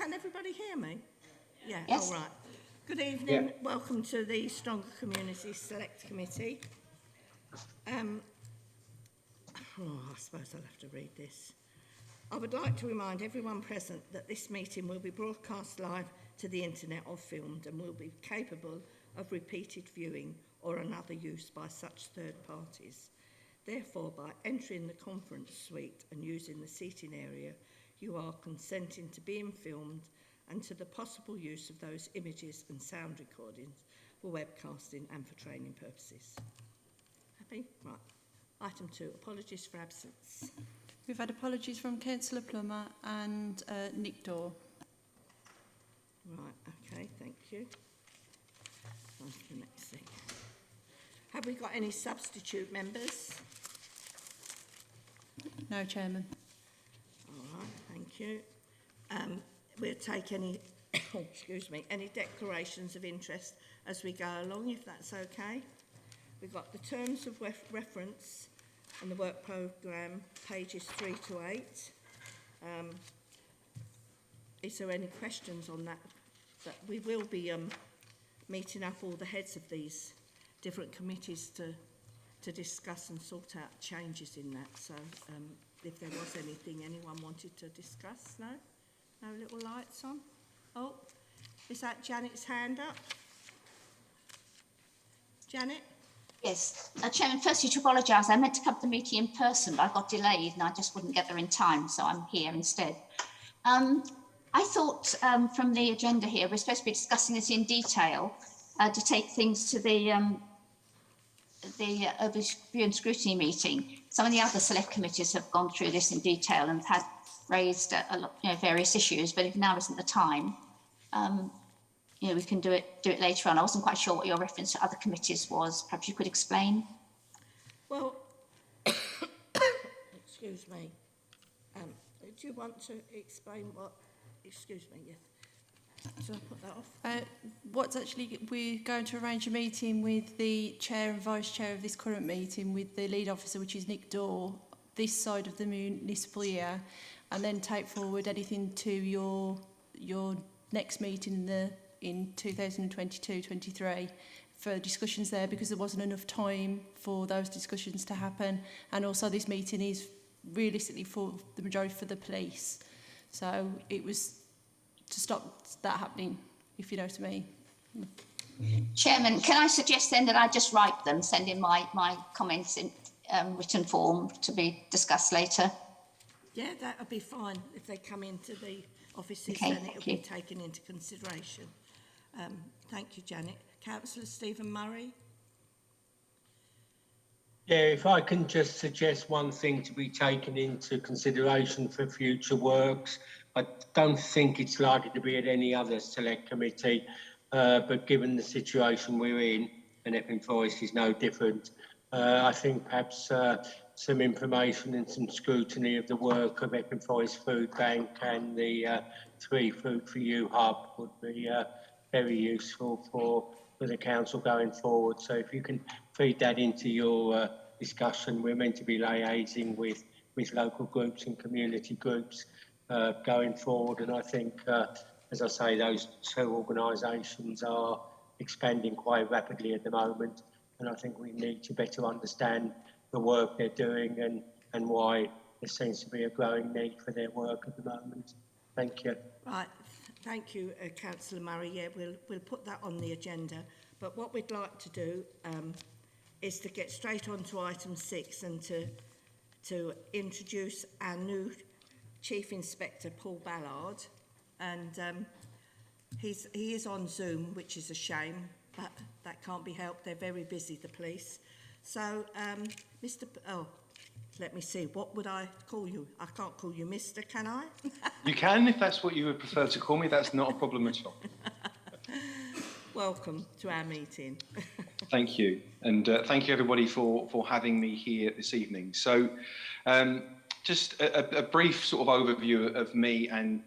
Can everybody hear me? Yeah, Yes. all right. Good evening. Welcome to the Stronger Community Select Committee. I suppose I'll have to read this. I would like to remind everyone present that this meeting will be broadcast live to the internet or filmed and will be capable of repeated viewing or another use by such third parties. Therefore, by entering the conference suite and using the seating area, you are consenting to being filmed and to the possible use of those images and sound recordings for webcasting and for training purposes. Happy? Right. Item 2, apologies for absence. We've had apologies from Councillor Plummer and Nick Daw. Right, okay, thank you. On to the next thing. Have we got any substitute members? No, Chairman. All right, thank you. We'll take any, excuse me, any declarations of interest as we go along, if that's okay. We've got the terms of reference and the work programme, pages 3 to 8. Is there any questions on that? That we will be meeting up all the heads of these different committees to discuss and sort out changes in that. So if there was anything anyone wanted to discuss, no? No little lights on? Oh, is that Janet's hand up? Janet? Yes. Chairman, firstly to apologise. I meant to come to the meeting in person, but I got delayed and I just wouldn't get there in time, so I'm here instead. I thought from the agenda here, we're supposed to be discussing this in detail to take things to the overview and scrutiny meeting. Some of the other select committees have gone through this in detail and had raised a lot, various issues, but if now isn't the time, we can do it later on. I wasn't quite sure what your reference to other committees was. Perhaps you could explain. Well, excuse me. Do you want to explain what? Excuse me. Yes. Shall I put that off? What's actually, we're going to arrange a meeting with the chair and vice chair of this current meeting with the lead officer, which is Nick Daw, this side of the municipal year, and then take forward anything to your next meeting in 2022-23 for discussions there, because there wasn't enough time for those discussions to happen, and also this meeting is realistically for the majority for the police, so it was to stop that happening, if you know what I mean. Chairman, can I suggest then that I just write them, send in my comments in written form to be discussed later? Yeah, that would be fine. If they come into the offices, okay, then it'll be taken into consideration. Thank you, Janet. Councillor Stephen Murray. Yeah, if I can just suggest one thing to be taken into consideration for future works. I don't think it's likely to be at any other select committee, but given the situation we're in, and Epping Forest is no different, I think perhaps some information and some scrutiny of the work of Epping Forest Food Bank and the 3 Food for You hub would be very useful for the council going forward. So if you can feed that into your discussion, we're meant to be liaising with local groups and community groups going forward, and I think, as I say, those 2 organisations are expanding quite rapidly at the moment, and I think we need to better understand the work they're doing and why there seems to be a growing need for their work at the moment. Thank you. Right, thank you, Councillor Murray. Yeah, we'll put that on the agenda. But what we'd like to do is to get straight on to item 6 and to introduce our new Chief Inspector, Paul Ballard. And he is on Zoom, which is a shame, but that can't be helped. They're very busy, the police. So, let me see, what would I call you? I can't call you Mr., can I? You can, if that's what you would prefer to call me. That's not a problem at all. Welcome to our meeting. Thank you. And thank you, everybody, for having me here this evening. So Just a brief sort of overview of me and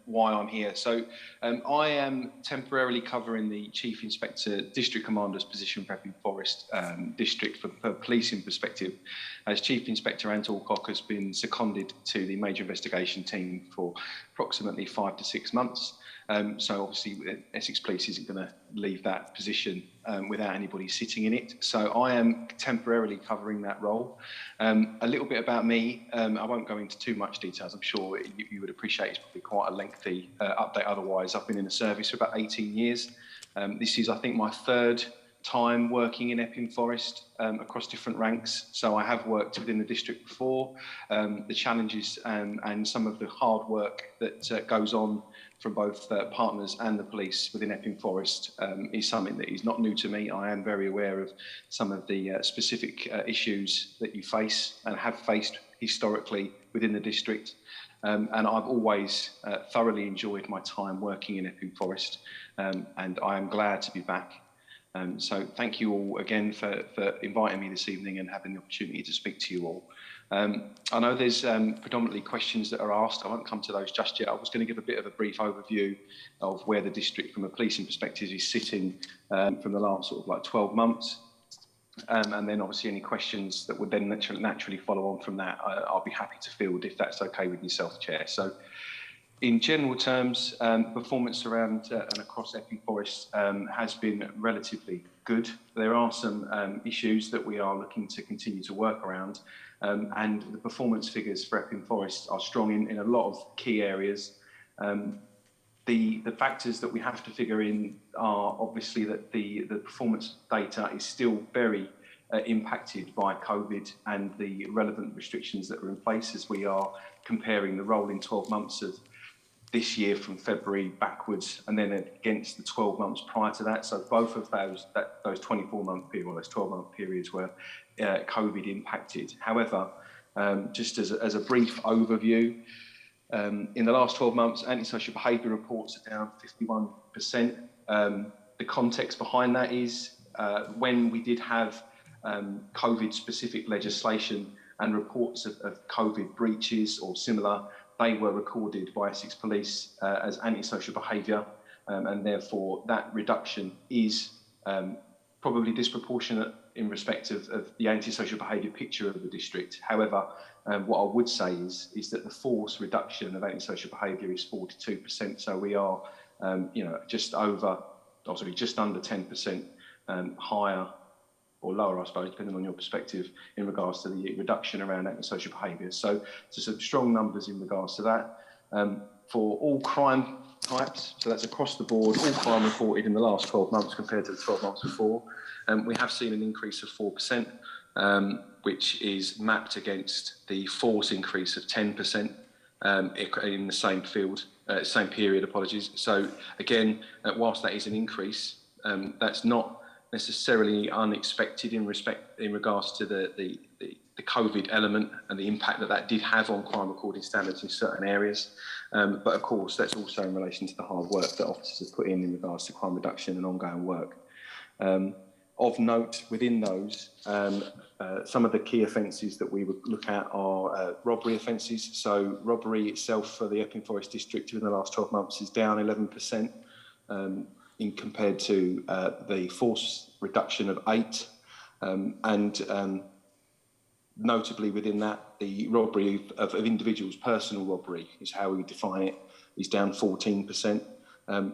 why I'm here. So I am temporarily covering the Chief Inspector District Commander's position for Epping Forest District for policing perspective, as Chief Inspector Ant Alcock has been seconded to the major investigation team for approximately 5 to 6 months. So obviously Essex Police isn't going to leave that position without anybody sitting in it. So I am temporarily covering that role. A little bit about me. I won't go into too much details. I'm sure you would appreciate it's probably quite a lengthy update otherwise. I've been in the service for about 18 years. This is, I think, my third time working in Epping Forest across different ranks. So I have worked within the district before. The challenges and some of the hard work that goes on from both partners and the police within Epping Forest is something that is not new to me. I am very aware of some of the specific issues that you face and have faced historically within the district. And I've always thoroughly enjoyed my time working in Epping Forest, and I am glad to be back. So thank you all again for inviting me this evening and having the opportunity to speak to you all. I know there's predominantly questions that are asked. I won't come to those just yet. I was going to give a bit of a brief overview of where the district from a policing perspective is sitting from the last sort of like 12 months. And then obviously any questions that would then naturally follow on from that, I'll be happy to field if that's okay with yourself, Chair. So in general terms, performance around and across Epping Forest has been relatively good. There are some issues that we are looking to continue to work around, and the performance figures for Epping Forest are strong in a lot of key areas. The factors that we have to figure in are obviously that the performance data is still very impacted by COVID and the relevant restrictions that are in place as we are comparing the rolling 12 months of this year from February backwards and then against the 12 months prior to that. So both of those 24-month periods, or those 12-month periods were COVID impacted. However, just as a brief overview, in the last 12 months, antisocial behaviour reports are down 51%. The context behind that is when we did have COVID-specific legislation and reports of COVID breaches or similar, they were recorded by Essex Police as antisocial behaviour, and therefore that reduction is probably disproportionate in respect of the antisocial behaviour picture of the district. However, what I would say is that the force reduction of antisocial behaviour is 42%, so we are just under 10% higher or lower, I suppose, depending on your perspective, in regards to the reduction around antisocial behaviour. So some strong numbers in regards to that. For all crime types, so that's across the board, all crime reported in the last 12 months compared to the 12 months before, we have seen an increase of 4%, which is mapped against the force increase of 10% in the same field, same period, apologies. So again, whilst that is an increase, that's not necessarily unexpected in regards to the COVID element and the impact that did have on crime recording standards in certain areas. But of course, that's also in relation to the hard work that officers have put in regards to crime reduction and ongoing work. Of note within those, some of the key offences that we would look at are robbery offences. So robbery itself for the Epping Forest district in the last 12 months is down 11%. In compared to the force reduction of 8%, and notably within that, the robbery of individuals, personal robbery is how we define it, is down 14%.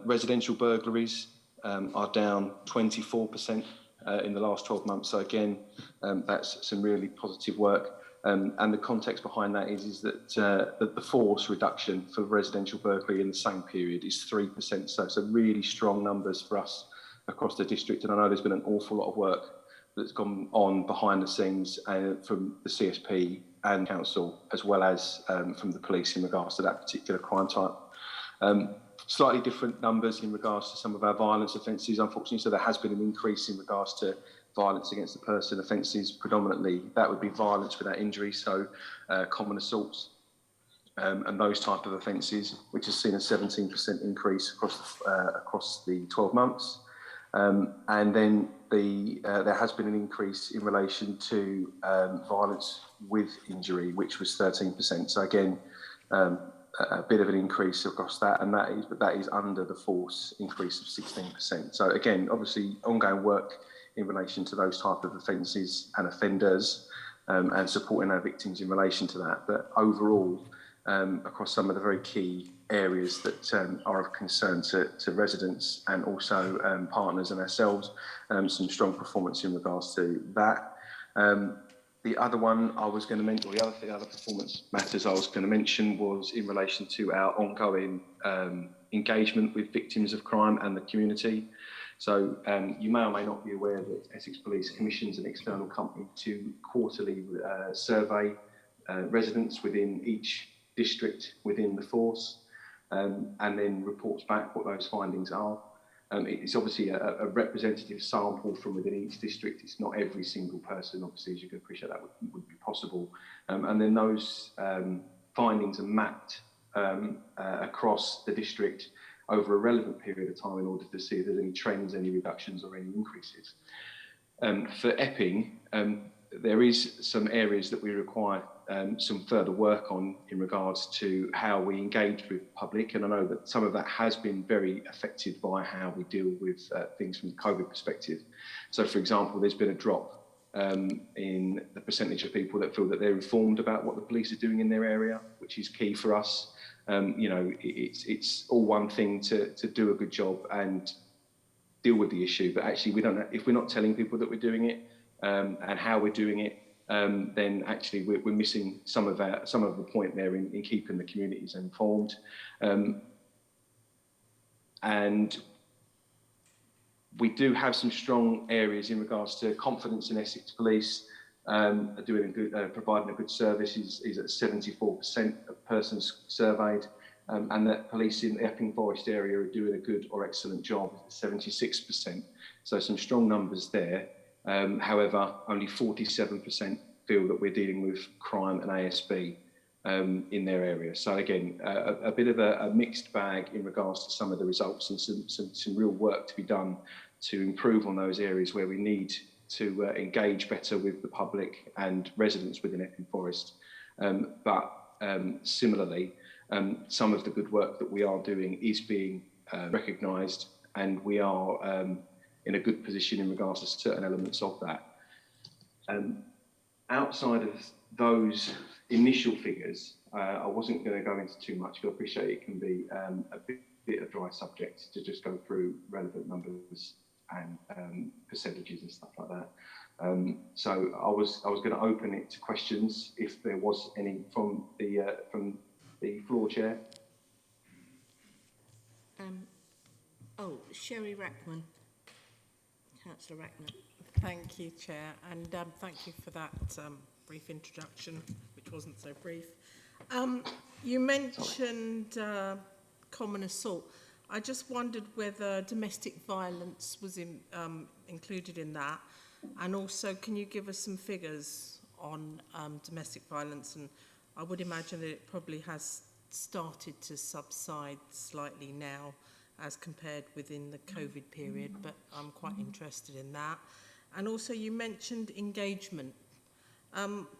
Residential burglaries are down 24% in the last 12 months. So again, that's some really positive work. And the context behind that is that the force reduction for residential burglary in the same period is 3%. So some really strong numbers for us across the district. And I know there's been an awful lot of work that's gone on behind the scenes from the CSP and council, as well as from the police in regards to that particular crime type. Slightly different numbers in regards to some of our violence offences, unfortunately. So there has been an increase in regards to violence against the person offences. Predominantly, that would be violence without injury, so common assaults and those type of offences, which has seen a 17% increase across the 12 months. And then there has been an increase in relation to violence with injury, which was 13%. So again, a bit of an increase across that, and that is under the force increase of 16%. So again, obviously ongoing work in relation to those type of offences and offenders, and supporting our victims in relation to that. But overall, across some of the very key areas that are of concern to residents and also partners and ourselves, some strong performance in regards to that. The other one I was going to mention, or the other performance matters I was going to mention, was in relation to our ongoing engagement with victims of crime and the community. So you may or may not be aware that Essex Police commissions an external company to quarterly survey residents within each district within the force, and then reports back what those findings are. It's obviously a representative sample from within each district. It's not every single person, obviously, as you can appreciate, that would be possible. And then those findings are mapped across the district over a relevant period of time in order to see if there's any trends, any reductions or any increases. For Epping, there is some areas that we require some further work on in regards to how we engage with the public, and I know that some of that has been very affected by how we deal with things from the COVID perspective. So, for example, there's been a drop in the percentage of people that feel that they're informed about what the police are doing in their area, which is key for us. You know, it's all one thing to do a good job and deal with the issue, but actually we don't. If we're not telling people that we're doing it and how we're doing it, then actually we're missing some of the point there in keeping the communities informed. And we do have some strong areas in regards to confidence in Essex Police. Providing a good service is at 74% of persons surveyed, and that police in the Epping Forest area are doing a good or excellent job at 76%. So some strong numbers there. However, only 47% feel that we're dealing with crime and ASB in their area. So again, a bit of a mixed bag in regards to some of the results, and some real work to be done to improve on those areas where we need to engage better with the public and residents within Epping Forest. But similarly, some of the good work that we are doing is being recognised, and we are in a good position in regards to certain elements of that. Outside of those initial figures, I wasn't going to go into too much, because I appreciate it can be a bit of dry subject to just go through relevant numbers and percentages and stuff like that. So I was going to open it to questions if there was any from the floor chair. Sherry Rackman. Councillor Rackman. Thank you, Chair, and thank you for that brief introduction, which wasn't so brief. You mentioned common assault. I just wondered whether domestic violence was included in that, and also can you give us some figures on domestic violence? And I would imagine that it probably has started to subside slightly now as compared within the COVID period, but I'm quite interested in that. And also you mentioned engagement.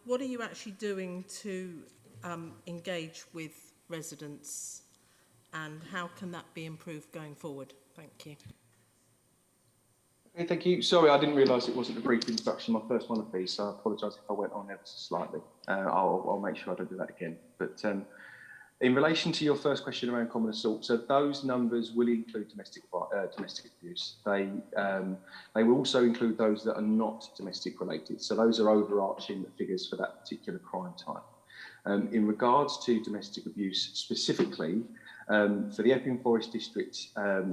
What are you actually doing to engage with residents, and how can that be improved going forward? Thank you. Okay, thank you. Sorry, I didn't realise it wasn't a brief introduction, my first one of these, so I apologise if I went on ever so slightly. I'll make sure I don't do that again. But in relation to your first question around common assault, so those numbers will include domestic abuse. They will also include those that are not domestic related. So those are overarching figures for that particular crime type. In regards to domestic abuse specifically, for the Epping Forest district,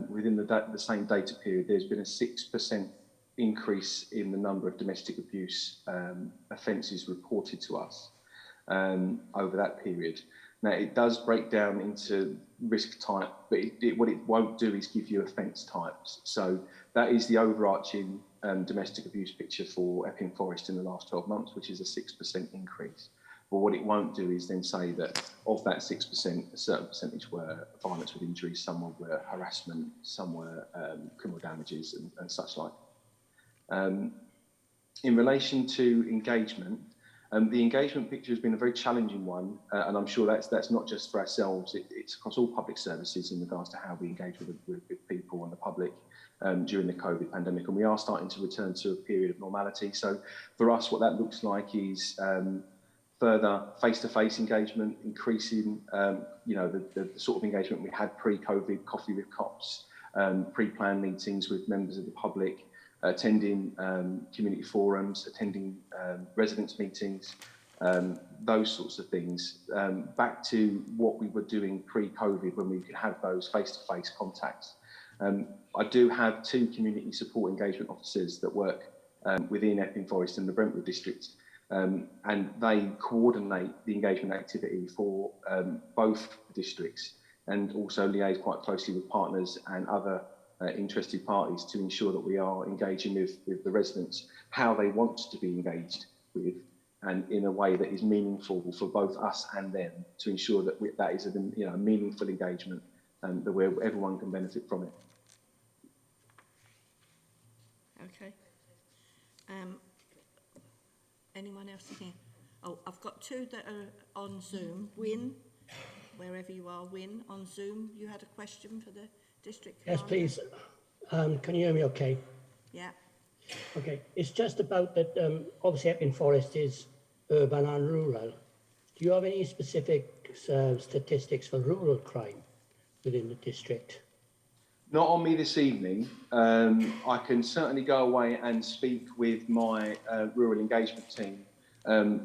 within the same data period, there's been a 6% increase in the number of domestic abuse offences reported to us over that period. Now, it does break down into risk type, but what it won't do is give you offence types. So that is the overarching domestic abuse picture for Epping Forest in the last 12 months, which is a 6% increase. But what it won't do is then say that of that 6%, a certain percentage were violence with injuries, some were harassment, some were criminal damages and such like. In relation to engagement, the engagement picture has been a very challenging one, and I'm sure that's not just for ourselves, it's across all public services in regards to how we engage with people and the public during the COVID pandemic. And we are starting to return to a period of normality. So for us, what that looks like is further face-to-face engagement, increasing, the sort of engagement we had pre-COVID, coffee with cops, pre-planned meetings with members of the public, attending community forums, attending residents' meetings, those sorts of things, back to what we were doing pre-COVID when we could have those face-to-face contacts. I do have 2 community support engagement officers that work within Epping Forest and the Brentwood district, and they coordinate the engagement activity for both districts and also liaise quite closely with partners and other interested parties to ensure that we are engaging with the residents how they want to be engaged with, and in a way that is meaningful for both us and them, to ensure that that is a meaningful engagement and that where everyone can benefit from it. Okay. Anyone else in here? Oh, I've got 2 that are on Zoom. Win, wherever you are, Win, on Zoom. You had a question for the district commander? Yes, please. Can you hear me okay? Yeah. Okay. It's just about that, obviously Epping Forest is urban and rural. Do you have any specific statistics for rural crime within the district? Not on me this evening. I can certainly go away and speak with my rural engagement team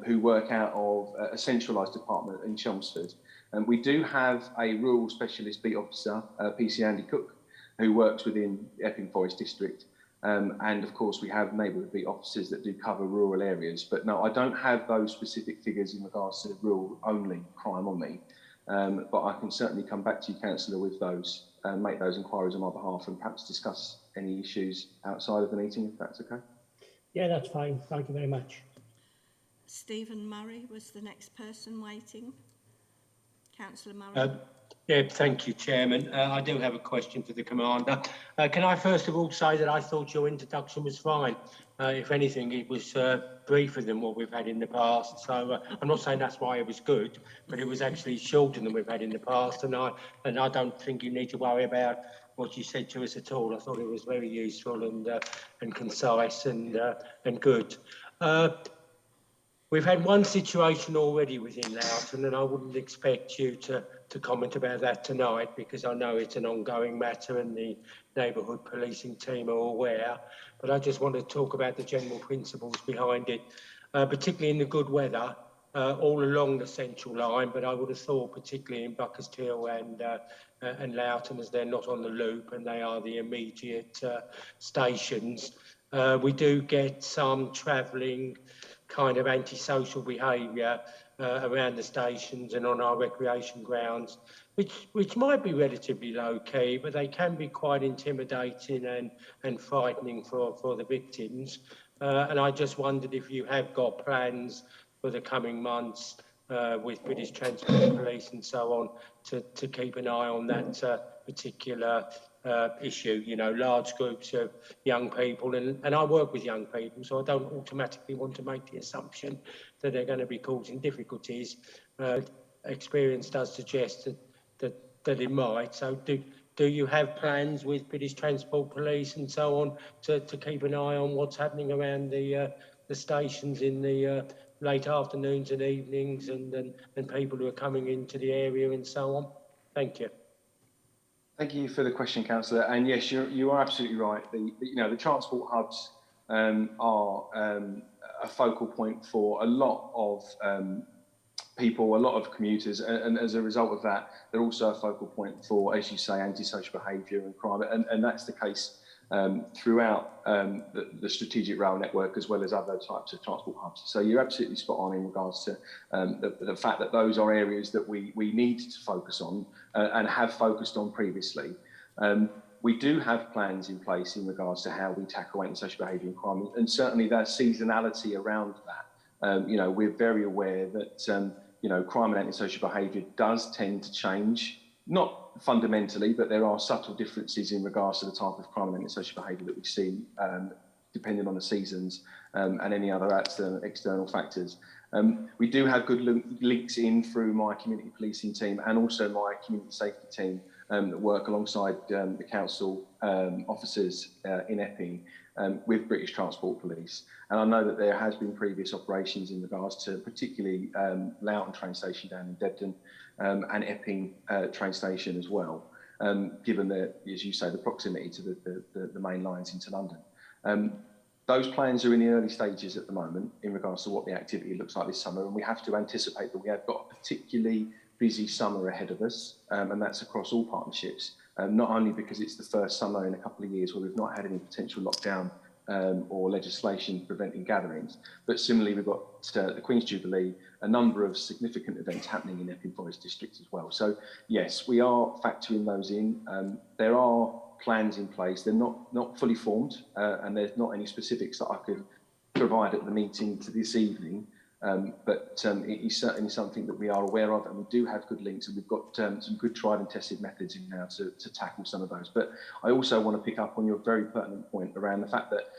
who work out of a centralised department in Chelmsford. And we do have a rural specialist beat officer, PC Andy Cook, who works within Epping Forest district. And of course, we have neighbourhood beat officers that do cover rural areas. But no, I don't have those specific figures in regards to rural only crime on me. But I can certainly come back to you, Councillor, with those and make those inquiries on my behalf and perhaps discuss any issues outside of the meeting, if that's okay. Yeah, that's fine. Thank you very much. Stephen Murray was the next person waiting. Councillor Murray. Yeah, thank you, Chairman. I do have a question for the Commander. Can I first of all say that I thought your introduction was fine? If anything, it was briefer than what we've had in the past. So I'm not saying that's why it was good, but it was actually shorter than we've had in the past. And I don't think you need to worry about what you said to us at all. I thought it was very useful and concise and good. We've had one situation already within Loughton, and I wouldn't expect you to comment about that tonight because I know it's an ongoing matter and the neighbourhood policing team are aware. But I just want to talk about the general principles behind it, particularly in the good weather, all along the central line. But I would have thought, particularly in Buckershill and Loughton, as they're not on the loop and they are the immediate stations, we do get some travelling kind of antisocial behaviour around the stations and on our recreation grounds, which might be relatively low key, but they can be quite intimidating and frightening for the victims. And I just wondered if you have got plans for the coming months with British Transport Police and so on to keep an eye on that particular issue. You know, large groups of young people, and I work with young people, so I don't automatically want to make the assumption that they're going to be causing difficulties. Experience does suggest that it might. So do you have plans with British Transport Police and so on to keep an eye on what's happening around the stations in the late afternoons and evenings and people who are coming into the area and so on? Thank you. Thank you for the question, Councillor. And yes, you are absolutely right. The transport hubs are a focal point for a lot of people, a lot of commuters, and as a result of that, they're also a focal point for, as you say, antisocial behaviour and crime, and that's the case throughout the strategic rail network as well as other types of transport hubs. So you're absolutely spot on in regards to the fact that those are areas that we need to focus on and have focused on previously. We do have plans in place in regards to how we tackle antisocial behaviour and crime, and certainly there's seasonality around that. We're very aware that, crime and antisocial behaviour does tend to change, not fundamentally, but there are subtle differences in regards to the type of crime and antisocial behaviour that we see, depending on the seasons and any other external factors. We do have good links in through my community policing team and also my community safety team that work alongside the council officers in Epping with British Transport Police. And I know that there has been previous operations in regards to particularly Loughton train station down in Debden and Epping train station as well, given the, as you say, the proximity to the main lines into London. Those plans are in the early stages at the moment in regards to what the activity looks like this summer, and we have to anticipate that we have got a particularly busy summer ahead of us, and that's across all partnerships, not only because it's the first summer in a couple of years where we've not had any potential lockdown or legislation preventing gatherings, but similarly we've got the Queen's Jubilee, a number of significant events happening in Epping Forest District as well. So yes, we are factoring those in. There are plans in place. They're not fully formed, and there's not any specifics that I could provide at the meeting to this evening. But it is certainly something that we are aware of, and we do have good links, and we've got some good tried and tested methods in now to tackle some of those. But I also want to pick up on your very pertinent point around the fact that,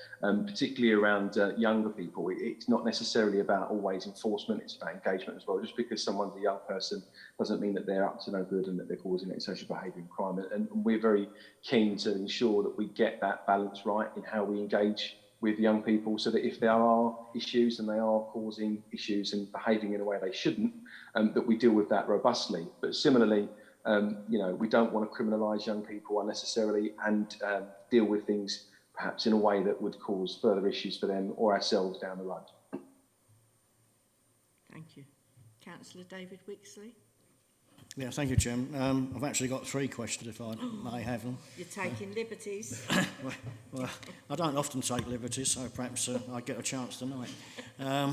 particularly around younger people, it's not necessarily about always enforcement, it's about engagement as well. Just because someone's a young person doesn't mean that they're up to no good and that they're causing antisocial behaviour and crime. And we're very keen to ensure that we get that balance right in how we engage with young people, so that if there are issues and they are causing issues and behaving in a way they shouldn't, that we deal with that robustly. But similarly, we don't want to criminalise young people unnecessarily and deal with things perhaps in a way that would cause further issues for them or ourselves down the road. Thank you. Councillor David Wixley. Yeah, thank you, Jim. I've actually got 3 questions, if I may have them. You're taking liberties. Well, I don't often take liberties, so perhaps I get a chance tonight. I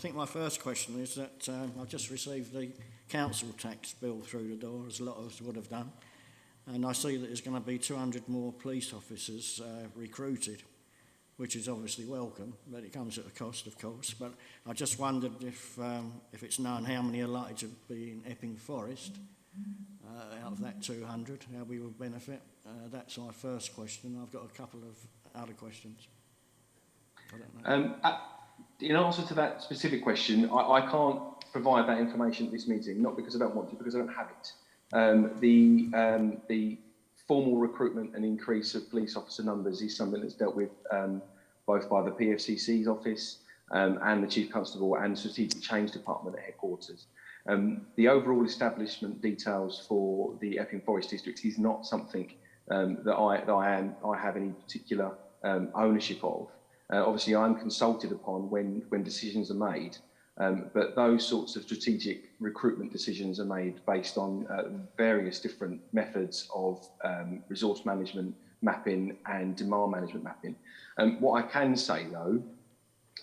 think my first question is that I've just received the council tax bill through the door, as a lot of us would have done, and I see that there's going to be 200 more police officers recruited, which is obviously welcome, but it comes at a cost, of course. But I just wondered if it's known how many are likely to be in Epping Forest out of that 200, how we will benefit. That's my first question. I've got a couple of other questions. I don't know. In answer to that specific question, I can't provide that information at this meeting, not because I don't want to, because I don't have it. The formal recruitment and increase of police officer numbers is something that's dealt with both by the PFCC's office and the Chief Constable and Strategic Change Department at headquarters. The overall establishment details for the Epping Forest District is not something that I have any particular ownership of. Obviously, I'm consulted upon when decisions are made, but those sorts of strategic recruitment decisions are made based on various different methods of resource management mapping and demand management mapping. What I can say, though,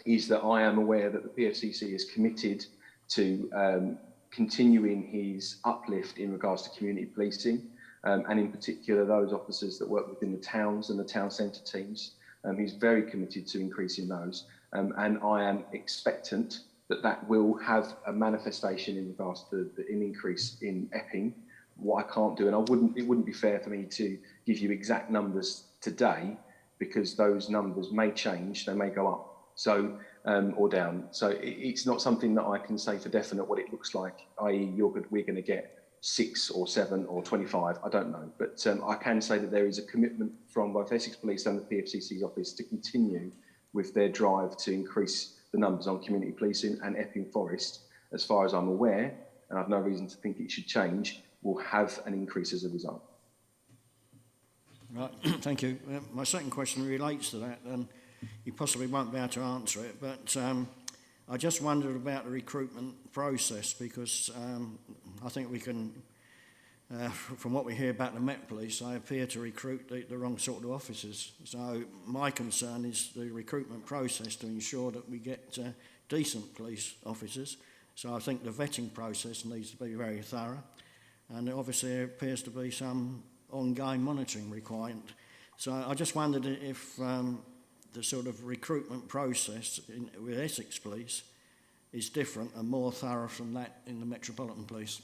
is that I am aware that the PFCC is committed to continuing his uplift in regards to community policing, and in particular those officers that work within the towns and the town centre teams. He's very committed to increasing those, and I am expectant that will have a manifestation in regards to an increase in Epping. What I can't do, and it wouldn't be fair for me to give you exact numbers today, because those numbers may change, they may go up, so or down. So it's not something that I can say for definite what it looks like, i.e. we're going to get 6 or 7 or 25, I don't know. But I can say that there is a commitment from both Essex Police and the PFCC's office to continue with their drive to increase the numbers on community policing, and Epping Forest, as far as I'm aware, and I've no reason to think it should change, will have an increase as a result. Right, thank you. My second question relates to that, and you possibly won't be able to answer it, but I just wondered about the recruitment process, because I think we can, from what we hear about the Met Police, they appear to recruit the wrong sort of officers. So my concern is the recruitment process to ensure that we get decent police officers. So I think the vetting process needs to be very thorough, and obviously there appears to be some ongoing monitoring required. So I just wondered if the sort of recruitment process with Essex Police is different and more thorough from that in the Metropolitan Police?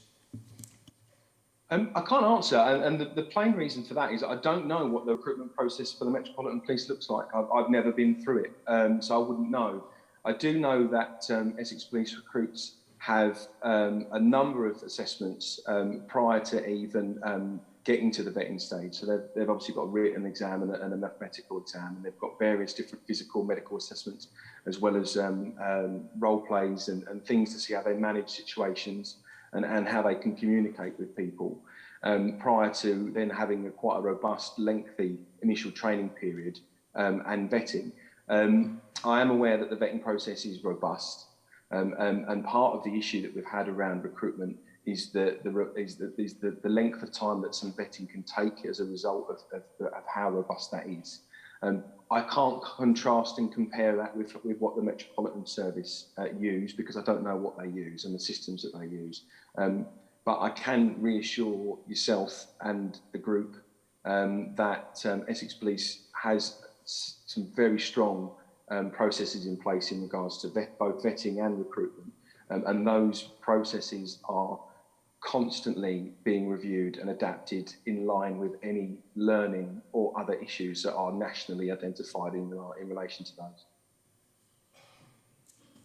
I can't answer, and the plain reason for that is I don't know what the recruitment process for the Metropolitan Police looks like. I've never been through it, so I wouldn't know. I do know that Essex Police recruits have a number of assessments prior to even getting to the vetting stage. So they've obviously got a written exam and a mathematical exam, and they've got various different physical, medical assessments, as well as role plays and things to see how they manage situations and how they can communicate with people, prior to then having quite a robust, lengthy initial training period and vetting. I am aware that the vetting process is robust, and part of the issue that we've had around recruitment is the length of time that some vetting can take as a result of how robust that is. I can't contrast and compare that with what the Metropolitan Service use, because I don't know what they use and the systems that they use. But I can reassure yourself and the group that Essex Police has some very strong processes in place in regards to both vetting and recruitment. And those processes are constantly being reviewed and adapted in line with any learning or other issues that are nationally identified in relation to those.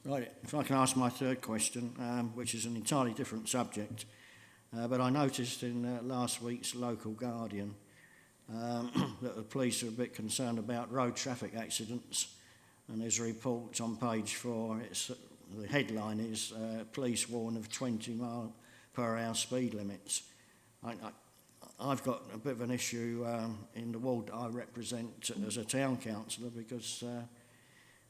Right, if I can ask my third question, which is an entirely different subject, but I noticed in last week's Local Guardian that the police are a bit concerned about road traffic accidents, and there's a report on page 4. The headline is police warn of 20-mile-per-hour speed limits. I've got a bit of an issue in the ward I represent as a town councillor, because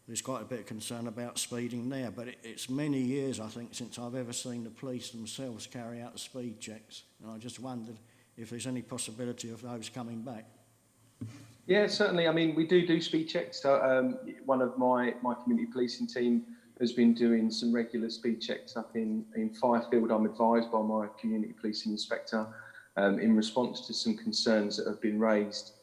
there's quite a bit of concern about speeding there, but it's many years, I think, since I've ever seen the police themselves carry out the speed checks, and I just wondered if there's any possibility of those coming back. Yeah, certainly. I mean, we do speed checks. So, one of my community policing team has been doing some regular speed checks up in Firefield. I'm advised by my community policing inspector in response to some concerns that have been raised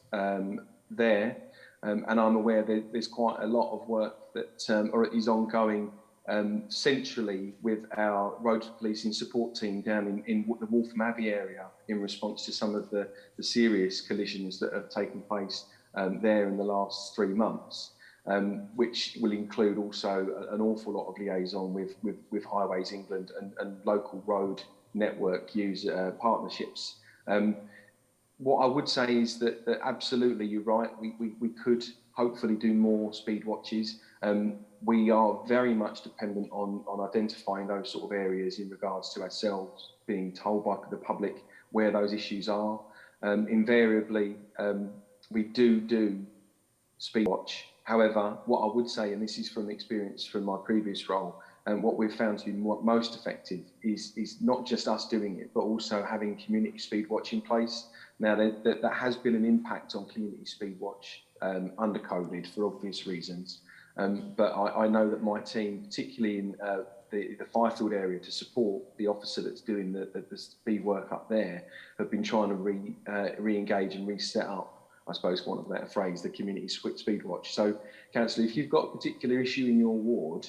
there. And I'm aware that there's quite a lot of work that is ongoing centrally with our road policing support team down in the Waltham Abbey area in response to some of the serious collisions that have taken place there in the last 3 months. Which will include also an awful lot of liaison with Highways England and local road network user partnerships. What I would say is that absolutely, you're right, we could hopefully do more speed watches. We are very much dependent on identifying those sort of areas in regards to ourselves being told by the public where those issues are. Invariably, we do speed watch. However, what I would say, and this is from experience from my previous role, and what we've found to be most effective is not just us doing it, but also having community speed watch in place. Now, that has been an impact on community speed watch under COVID for obvious reasons. But I know that my team, particularly in the Firefield area, to support the officer that's doing the speed work up there, have been trying to re-engage and reset up, I suppose, for want of a better phrase, the community speed watch. So, Councillor, if you've got a particular issue in your ward,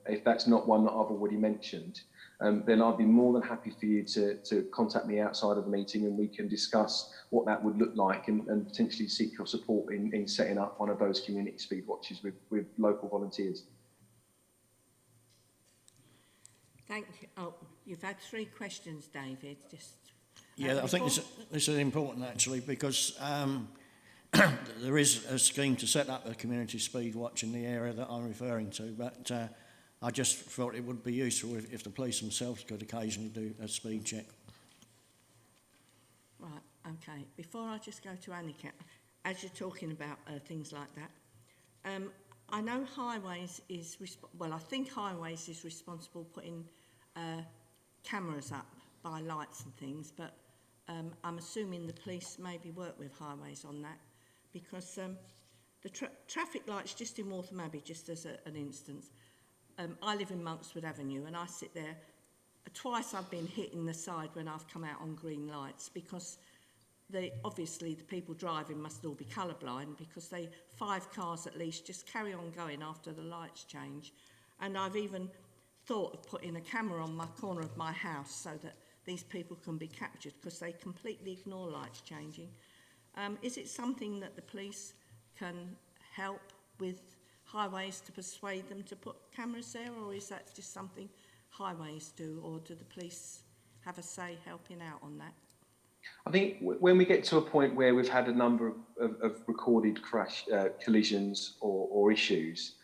if that's not one that I've already mentioned, then I'd be more than happy for you to contact me outside of the meeting, and we can discuss what that would look like and potentially seek your support in setting up one of those community speed watches with local volunteers. Thank you. Oh, you've had 3 questions, David. Yeah, I think this is important actually, because there is a scheme to set up a community speed watch in the area that I'm referring to, but I just thought it would be useful if the police themselves could occasionally do a speed check. Right, okay. Before I just go to Annika, as you're talking about things like that, I know Highways is, I think Highways is responsible putting cameras up by lights and things, but I'm assuming the police maybe work with Highways on that, because the traffic lights just in Waltham Abbey, just as an instance, I live in Monkswood Avenue and I sit there. Twice I've been hitting the side when I've come out on green lights, because obviously the people driving must all be colourblind, because 5 cars at least just carry on going after the lights change. And I've even thought of putting a camera on my corner of my house so that these people can be captured, because they completely ignore lights changing. Is it something that the police can help with highways to persuade them to put cameras there, or is that just something highways do, or do the police have a say helping out on that? I think when we get to a point where we've had a number of recorded collisions or issues,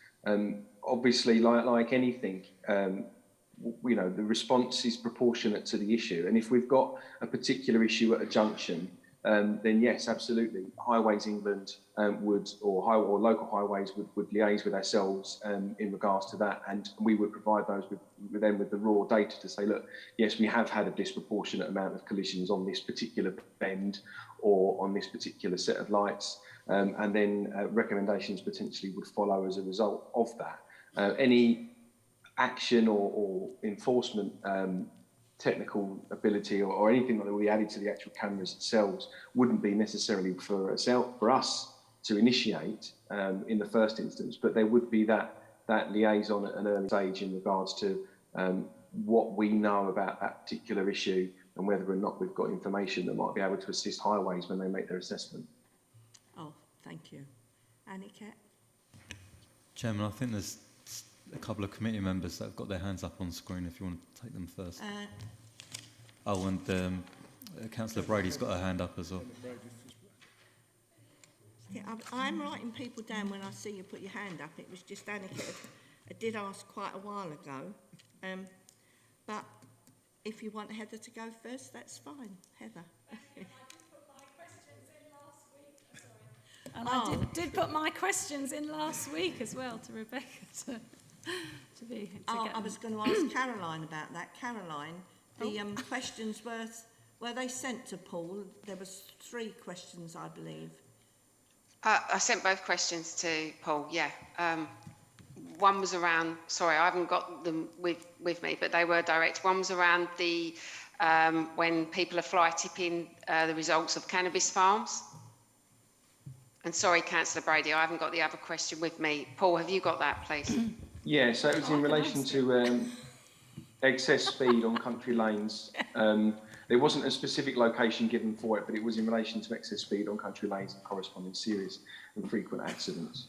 obviously, like anything, you know, the response is proportionate to the issue. And if we've got a particular issue at a junction, then yes, absolutely, Highways England or local highways would liaise with ourselves in regards to that, and we would provide those with the raw data to say, look, yes, we have had a disproportionate amount of collisions on this particular bend or on this particular set of lights, and then recommendations potentially would follow as a result of that. Any action or enforcement technical ability or anything that we added to the actual cameras themselves wouldn't be necessarily for us to initiate in the first instance, but there would be that liaison at an early stage in regards to what we know about that particular issue and whether or not we've got information that might be able to assist highways when they make their assessment. Oh, thank you. Annie Cat? Chairman, I think there's a couple of committee members that have got their hands up on screen, if you want to take them first. And Councillor Brady's got her hand up as well. Yeah, I'm writing people down when I see you put your hand up. It was just Annika. I did ask quite a while ago. But if you want Heather to go first, that's fine. Heather. And I did put my questions in last week as well to Rebecca I was going to ask Caroline about that. Caroline, the questions were they sent to Paul? There was 3 questions, I believe. I sent both questions to Paul, yeah. One was around, sorry, I haven't got them with me, but they were direct. One was around the when people are fly tipping the results of cannabis farms. And sorry, Councillor Brady, I haven't got the other question with me. Paul, have you got that, please? Yeah, so it was in relation to excess speed on country lanes. There wasn't a specific location given for it, but it was in relation to excess speed on country lanes and corresponding serious and frequent accidents.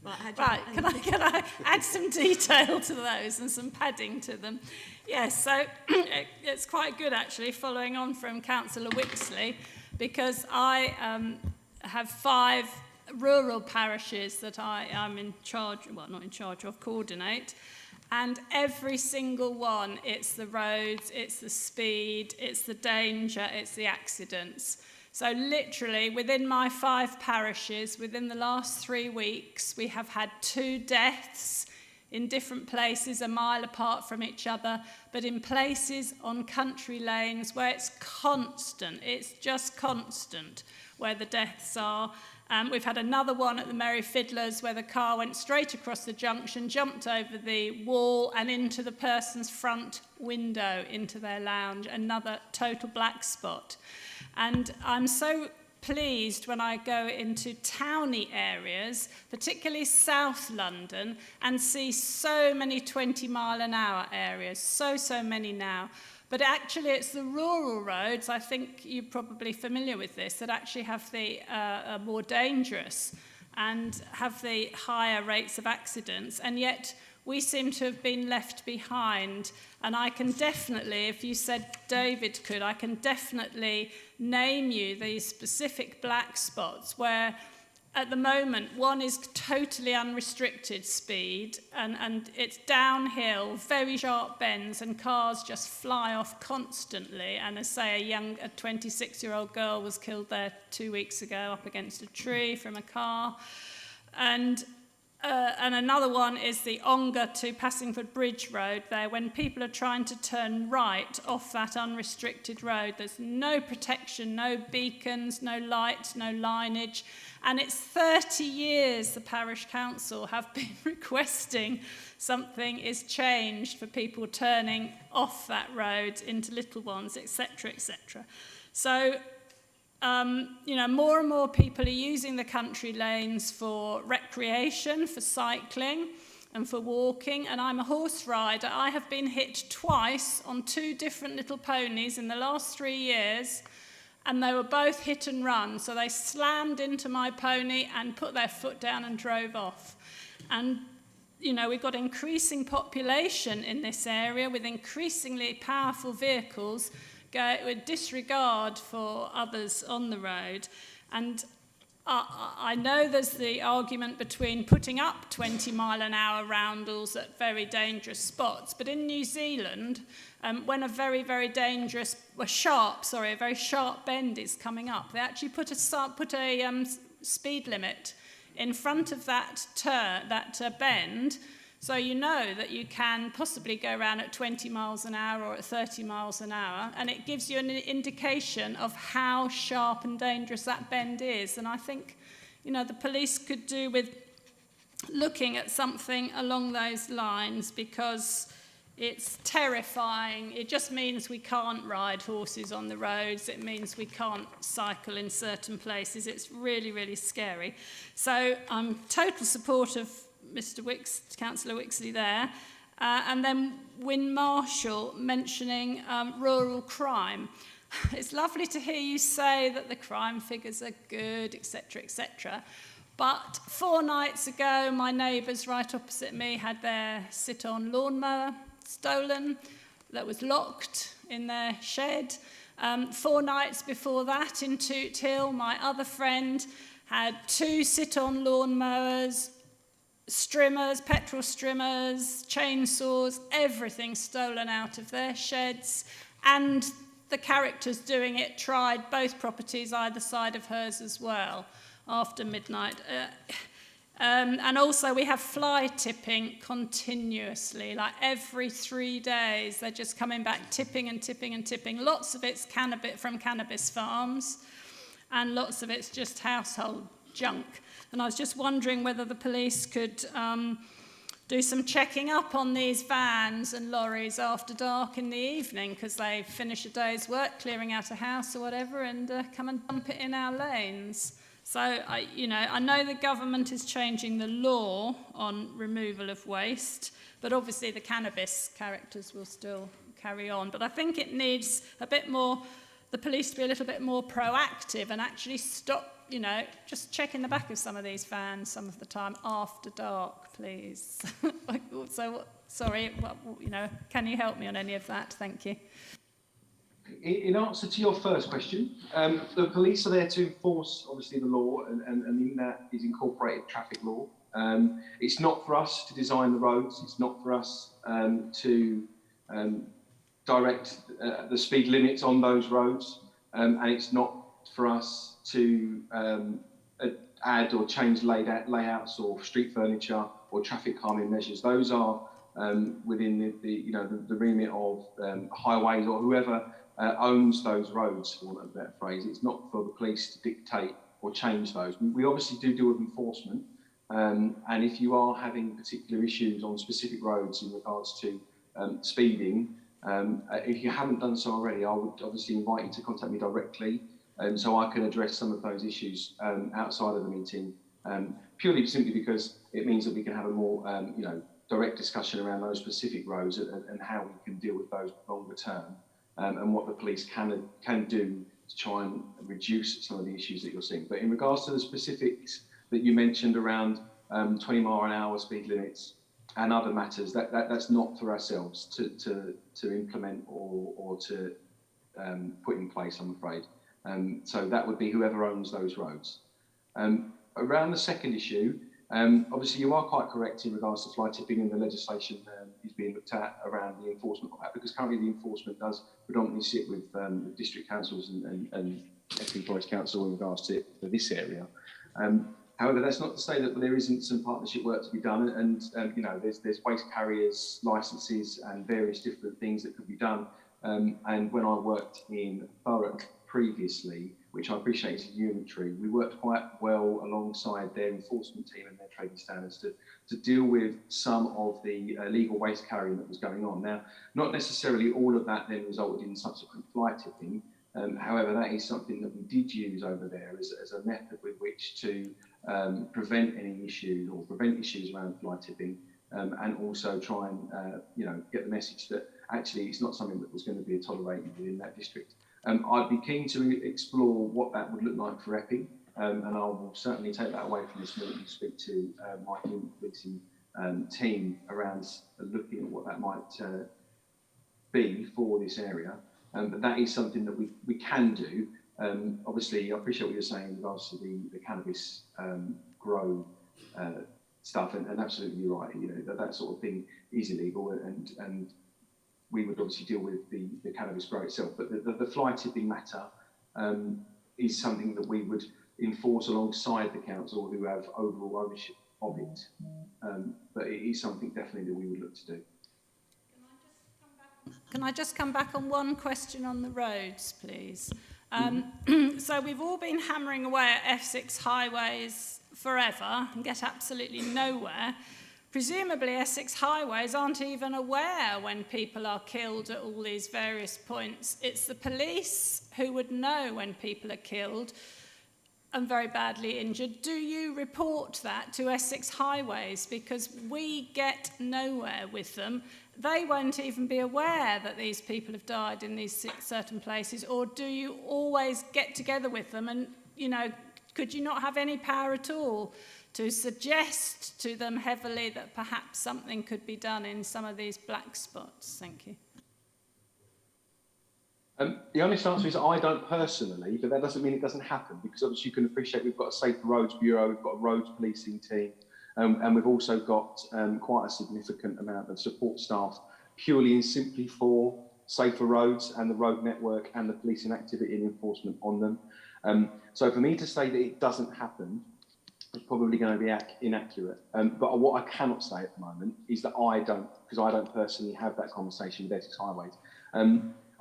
Right, can I add some detail to those and some padding to them? Yes, so it's quite good actually, following on from Councillor Wixley, because I have 5 rural parishes that I'm in charge, well, not in charge of, coordinate. And every single one, it's the roads, it's the speed, it's the danger, it's the accidents. So literally within my 5 parishes, within the last 3 weeks, we have had 2 deaths in different places, a mile apart from each other, but in places on country lanes where it's constant, it's just constant where the deaths are. We've had another one at the Merry Fiddlers where the car went straight across the junction, jumped over the wall and into the person's front window, into their lounge, another total black spot. And I'm so pleased when I go into towny areas, particularly South London, and see so many 20-mile-an-hour areas, so many now. But actually it's the rural roads, I think you're probably familiar with this, that actually have the more dangerous and have the higher rates of accidents, and yet we seem to have been left behind. And I can definitely, if you said David could, I can definitely name you these specific black spots where at the moment one is totally unrestricted speed and it's downhill, very sharp bends, and cars just fly off constantly. And as say, a 26-year-old girl was killed there 2 weeks ago up against a tree from a car. And another one is the Ongar to Passingford Bridge Road there, when people are trying to turn right off that unrestricted road. There's no protection, no beacons, no lights, no lineage. And it's 30 years the parish council have been requesting something is changed for people turning off that road into little ones, etc., etc. So, you know, more and more people are using the country lanes for recreation, for cycling and for walking. And I'm a horse rider. I have been hit twice on 2 different little ponies in the last 3 years, and they were both hit and run. So they slammed into my pony and put their foot down and drove off. And you know, we've got increasing population in this area with increasingly powerful vehicles with disregard for others on the road. And I know there's the argument between putting up 20-mile-an-hour roundels at very dangerous spots, but in New Zealand, when a very sharp bend is coming up, they actually put a speed limit in front of that bend, so you know that you can possibly go around at 20 miles an hour or at 30 miles an hour, and it gives you an indication of how sharp and dangerous that bend is. And I think, you know, the police could do with looking at something along those lines, because it's terrifying. It just means we can't ride horses on the roads. It means we can't cycle in certain places. It's really, really scary. So I'm total support of Councillor Wixley there. And then Wyn Marshall mentioning rural crime. It's lovely to hear you say that the crime figures are good, etc., etc. But 4 nights ago, my neighbours right opposite me had their sit-on lawnmower stolen that was locked in their shed. 4 nights before that in Toot Hill, my other friend had 2 sit-on lawnmowers, strimmers, petrol strimmers, chainsaws, everything stolen out of their sheds. And the characters doing it tried both properties either side of hers as well after midnight. And also we have fly tipping continuously, like every 3 days. They're just coming back tipping and tipping and tipping. Lots of it's from cannabis farms, and lots of it's just household junk. And I was just wondering whether the police could do some checking up on these vans and lorries after dark in the evening, because they finish a day's work clearing out a house or whatever and come and dump it in our lanes. So, I know the government is changing the law on removal of waste, but obviously the cannabis characters will still carry on. But I think it needs a bit more, the police to be a little bit more proactive and actually stop, just check in the back of some of these vans some of the time after dark, please. So, sorry, can you help me on any of that? Thank you. In answer to your first question, the police are there to enforce, obviously, the law, and in that is incorporated traffic law. It's not for us to design the roads. It's not for us to direct the speed limits on those roads, and it's not for us to add or change layouts or street furniture or traffic calming measures. Those are within the remit of highways or whoever owns those roads, for want of a better phrase. It's not for the police to dictate or change those. We obviously do deal with enforcement, and if you are having particular issues on specific roads in regards to speeding, if you haven't done so already, I would obviously invite you to contact me directly, so I can address some of those issues outside of the meeting, purely simply because it means that we can have a more direct discussion around those specific roads and how we can deal with those longer term. And what the police can do to try and reduce some of the issues that you're seeing. But in regards to the specifics that you mentioned around 20-mile-an-hour speed limits and other matters, that's not for ourselves to implement or to put in place, I'm afraid. So that would be whoever owns those roads. Around the second issue, obviously you are quite correct in regards to fly tipping, and the legislation is being looked at around the enforcement of that, because currently the enforcement does predominantly sit with district councils and Epping Forest Council in regards to this area. However, that's not to say that there isn't some partnership work to be done, and there's waste carriers, licences, and various different things that could be done. And when I worked in Thurrock previously, which I appreciate is unitary, we worked quite well alongside their enforcement team and their trading standards to deal with some of the illegal waste carrying that was going on. Now, not necessarily all of that then resulted in subsequent fly tipping, However, that is something that we did use over there as a method with which to prevent any issues or prevent issues around fly tipping, and also try and get the message that actually it's not something that was going to be tolerated within that district. I'd be keen to explore what that would look like for Epping, and I will certainly take that away from this meeting and speak to my policing team around looking at what that might be for this area. But that is something that we can do. Obviously, I appreciate what you're saying in regards to the cannabis grow stuff, and absolutely you're right. That sort of thing is illegal, and we would obviously deal with the cannabis grow itself. But the fly tipping matter is something that we would enforce alongside the council, who have overall ownership of it. But it is something definitely that we would look to do. Can I just come back on one question on the roads, please? So we've all been hammering away at F6 highways forever and get absolutely nowhere. Presumably Essex highways aren't even aware when people are killed at all these various points. It's the police who would know when people are killed and very badly injured. Do you report that to Essex highways? Because we get nowhere with them. They won't even be aware that these people have died in these certain places. Or do you always get together with them and, could you not have any power at all to suggest to them heavily that perhaps something could be done in some of these black spots? Thank you. The honest answer is I don't personally, but that doesn't mean it doesn't happen, because obviously you can appreciate we've got a Safer Roads Bureau, we've got a roads policing team, and we've also got quite a significant amount of support staff purely and simply for safer roads and the road network and the policing activity and enforcement on them. So for me to say that it doesn't happen is probably going to be inaccurate. But what I cannot say at the moment is that I don't personally have that conversation with Essex Highways.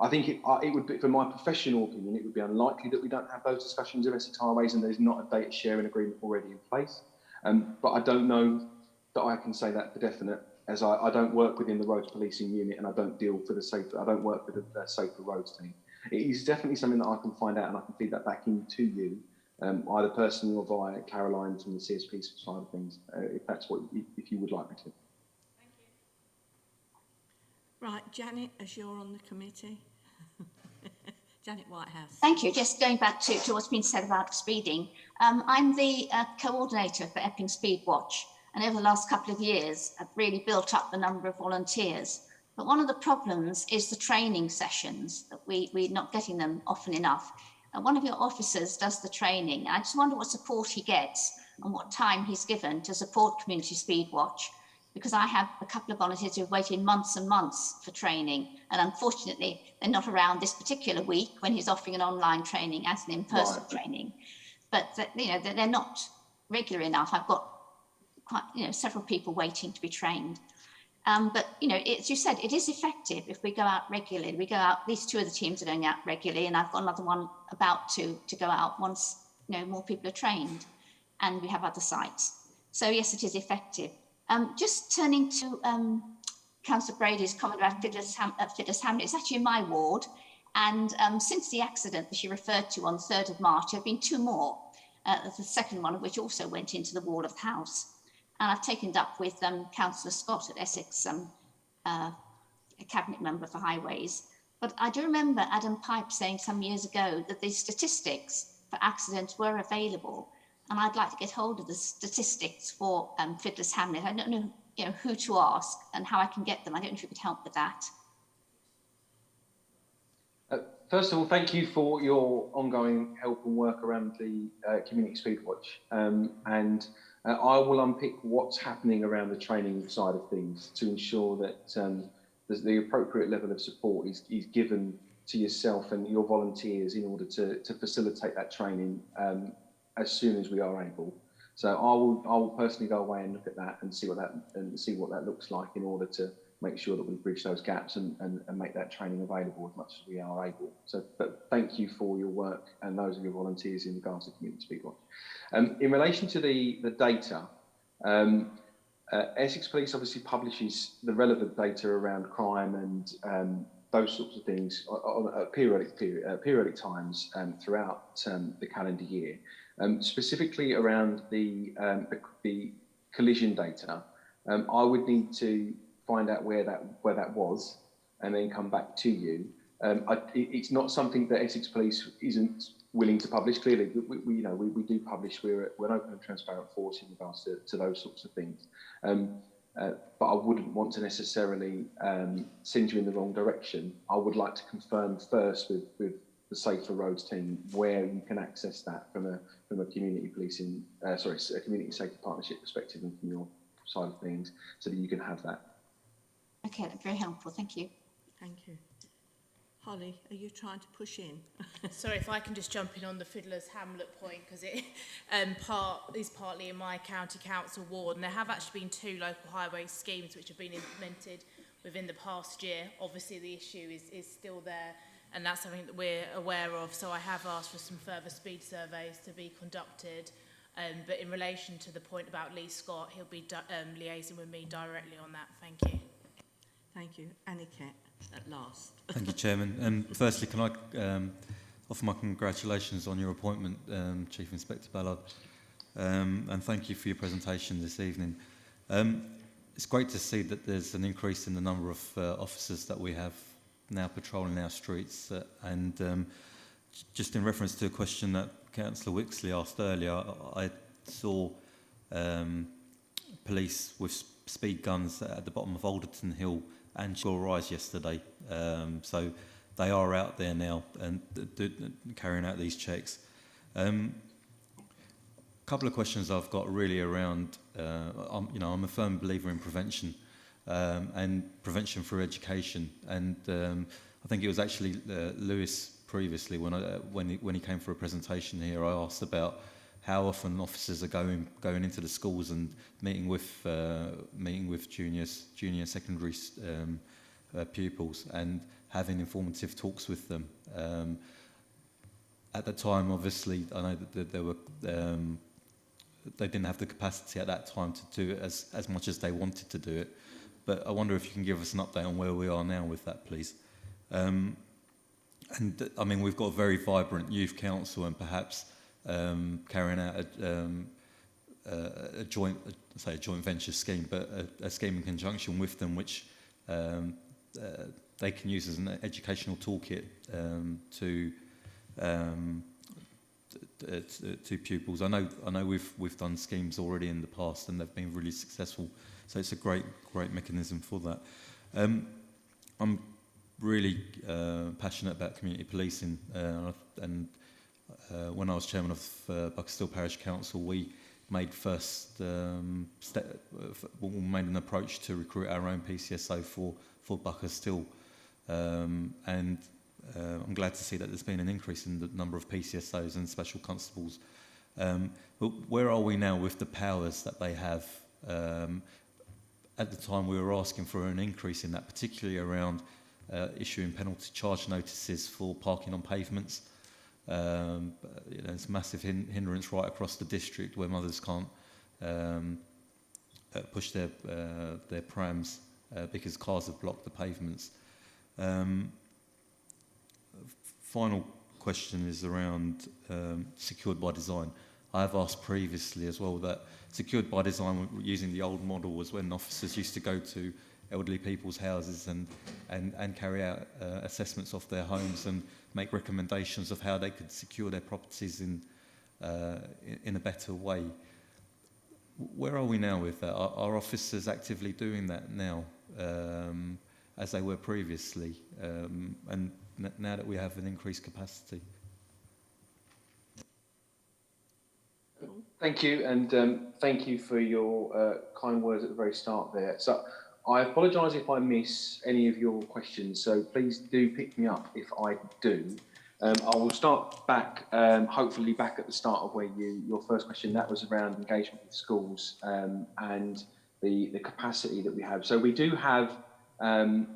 I think it would be, from my professional opinion, it would be unlikely that we don't have those discussions with Essex Highways and there's not a data sharing agreement already in place. But I don't know that I can say that for definite, as I don't work within the roads policing unit and I don't work with the Safer Roads team. It is definitely something that I can find out and I can feed that back into you, either personally or via Caroline from the CSP side of things, if you would like me to. Thank you. Right, Janet, as you're on the committee. Janet Whitehouse. Thank you. Just going back to what's been said about speeding. I'm the coordinator for Epping Speed Watch, and over the last couple of years, I've really built up the number of volunteers. But one of the problems is the training sessions, that we're not getting them often enough. And one of your officers does the training. I just wonder what support he gets and what time he's given to support Community Speed Watch, because I have a couple of volunteers who've waited months and months for training. And unfortunately, they're not around this particular week when he's offering an online training as an in-person training. But they're not regular enough. I've got quite, several people waiting to be trained. But, as you said, it is effective if we go out regularly. We go out, these two of the teams are going out regularly, and I've got another one about to go out once, more people are trained, and we have other sites. So, yes, it is effective. Just turning to Councillor Brady's comment about Fiddler's Hamlet, it's actually in my ward, and since the accident that she referred to on 3rd of March, there have been two more, the second one of which also went into the wall of the house. And I've taken it up with Councillor Scott at Essex, a cabinet member for highways. But I do remember Adam Pipe saying some years ago that the statistics for accidents were available. And I'd like to get hold of the statistics for Fiddler's Hamlet. I don't know, who to ask and how I can get them. I don't know if you could help with that. First of all, thank you for your ongoing help and work around the Community Speed Watch. I will unpick what's happening around the training side of things to ensure that the appropriate level of support is given to yourself and your volunteers in order to facilitate that training as soon as we are able. So I will personally go away and look at that and see what that looks like in order to make sure that we bridge those gaps and make that training available as much as we are able. So, but thank you for your work and those of your volunteers in regards to Community Speed Watch. In relation to the data, Essex Police obviously publishes the relevant data around crime and those sorts of things on periodic times throughout the calendar year, specifically around the collision data. I would need to find out where that was, and then come back to you. It's not something that Essex Police isn't willing to publish. Clearly, we do publish. We're an open and transparent force in regards to those sorts of things. But I wouldn't want to necessarily send you in the wrong direction. I would like to confirm first with the Safer Roads team where you can access that from a community policing, a community safety partnership perspective, and from your side of things, so that you can have that. Okay, that's very helpful. Thank you. Thank you. Holly, are you trying to push in? Sorry, if I can just jump in on the Fiddler's Hamlet point, because it is partly in my county council ward, and there have actually been 2 local highway schemes which have been implemented within the past year. Obviously, the issue is still there, and that's something that we're aware of. So I have asked for some further speed surveys to be conducted. But in relation to the point about Lee Scott, he'll be liaising with me directly on that. Thank you. Thank you. Aniket, at last. Thank you, Chairman. Firstly, can I offer my congratulations on your appointment, Chief Inspector Ballard, and thank you for your presentation this evening. It's great to see that there's an increase in the number of officers that we have now patrolling our streets, and just in reference to a question that Councillor Wixley asked earlier, I saw police with speed guns at the bottom of Alderton Hill and Shore Rise yesterday. So they are out there now and carrying out these checks. A couple of questions I've got really around, I'm a firm believer in prevention and prevention through education. And I think it was actually Lewis previously when he came for a presentation here, I asked about how often officers are going into the schools and meeting with junior secondary pupils and having informative talks with them. At the time, obviously, I know that there were they didn't have the capacity at that time to do it as much as they wanted to do it. But I wonder if you can give us an update on where we are now with that, please. And I mean, we've got a very vibrant youth council, and perhaps carrying out a joint venture scheme, but a scheme in conjunction with them, which they can use as an educational toolkit to pupils. I know we've done schemes already in the past, and they've been really successful. So it's a great mechanism for that. I'm really passionate about community policing, and when I was chairman of Buckstall Parish Council, we made made an approach to recruit our own PCSO for Buckstall, and I'm glad to see that there's been an increase in the number of PCSOs and special constables. But where are we now with the powers that they have? At the time, we were asking for an increase in that, particularly around issuing penalty charge notices for parking on pavements. It's a massive hindrance right across the district where mothers can't push their prams because cars have blocked the pavements. Final question is around secured by design. I have asked previously as well that secured by design, using the old model, was when officers used to go to elderly people's houses and carry out assessments of their homes and make recommendations of how they could secure their properties in a better way. Where are we now with that? Are officers actively doing that now, as they were previously, and now that we have an increased capacity? Thank you, and thank you for your kind words at the very start there. So I apologise if I miss any of your questions, so please do pick me up if I do. I will start back, hopefully back at the start of where your first question, that was around engagement with schools and the capacity that we have. So we do have 2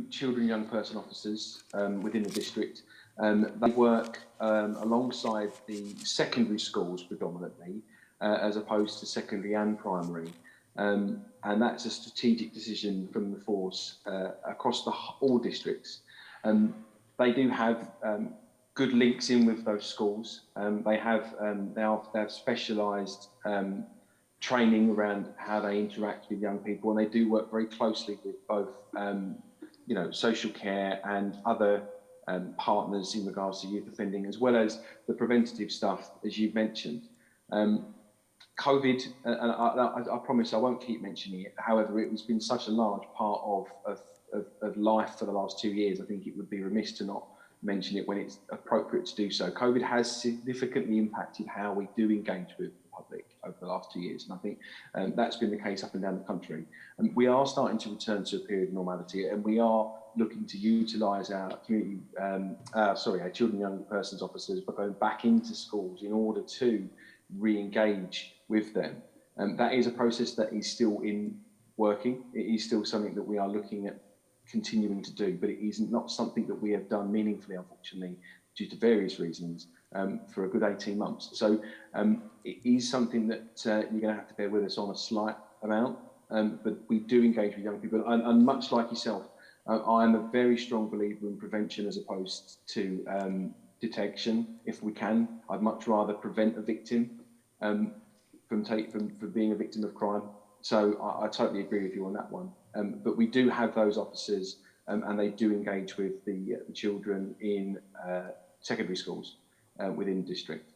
children and young person officers within the district. They work alongside the secondary schools predominantly, as opposed to secondary and primary. And that's a strategic decision from the force across all districts. They do have good links in with those schools. They have specialised training around how they interact with young people, and they do work very closely with both, social care and other partners in regards to youth offending, as well as the preventative stuff, as you've mentioned. COVID, and I promise I won't keep mentioning it. However, it has been such a large part of life for the last 2 years. I think it would be remiss to not mention it when it's appropriate to do so. COVID has significantly impacted how we do engage with the public over the last 2 years, and I think that's been the case up and down the country. And we are starting to return to a period of normality, and we are looking to utilise our community, our children and young persons officers by going back into schools in order to re-engage with them. That is a process that is still working. It is still something that we are looking at continuing to do, but it is not something that we have done meaningfully, unfortunately, due to various reasons, for a good 18 months. So it is something that you're going to have to bear with us on a slight amount, but we do engage with young people. And much like yourself, I am a very strong believer in prevention as opposed to detection. If we can, I'd much rather prevent a victim from being a victim of crime. So I totally agree with you on that one. But we do have those officers, and they do engage with the children in secondary schools within the district.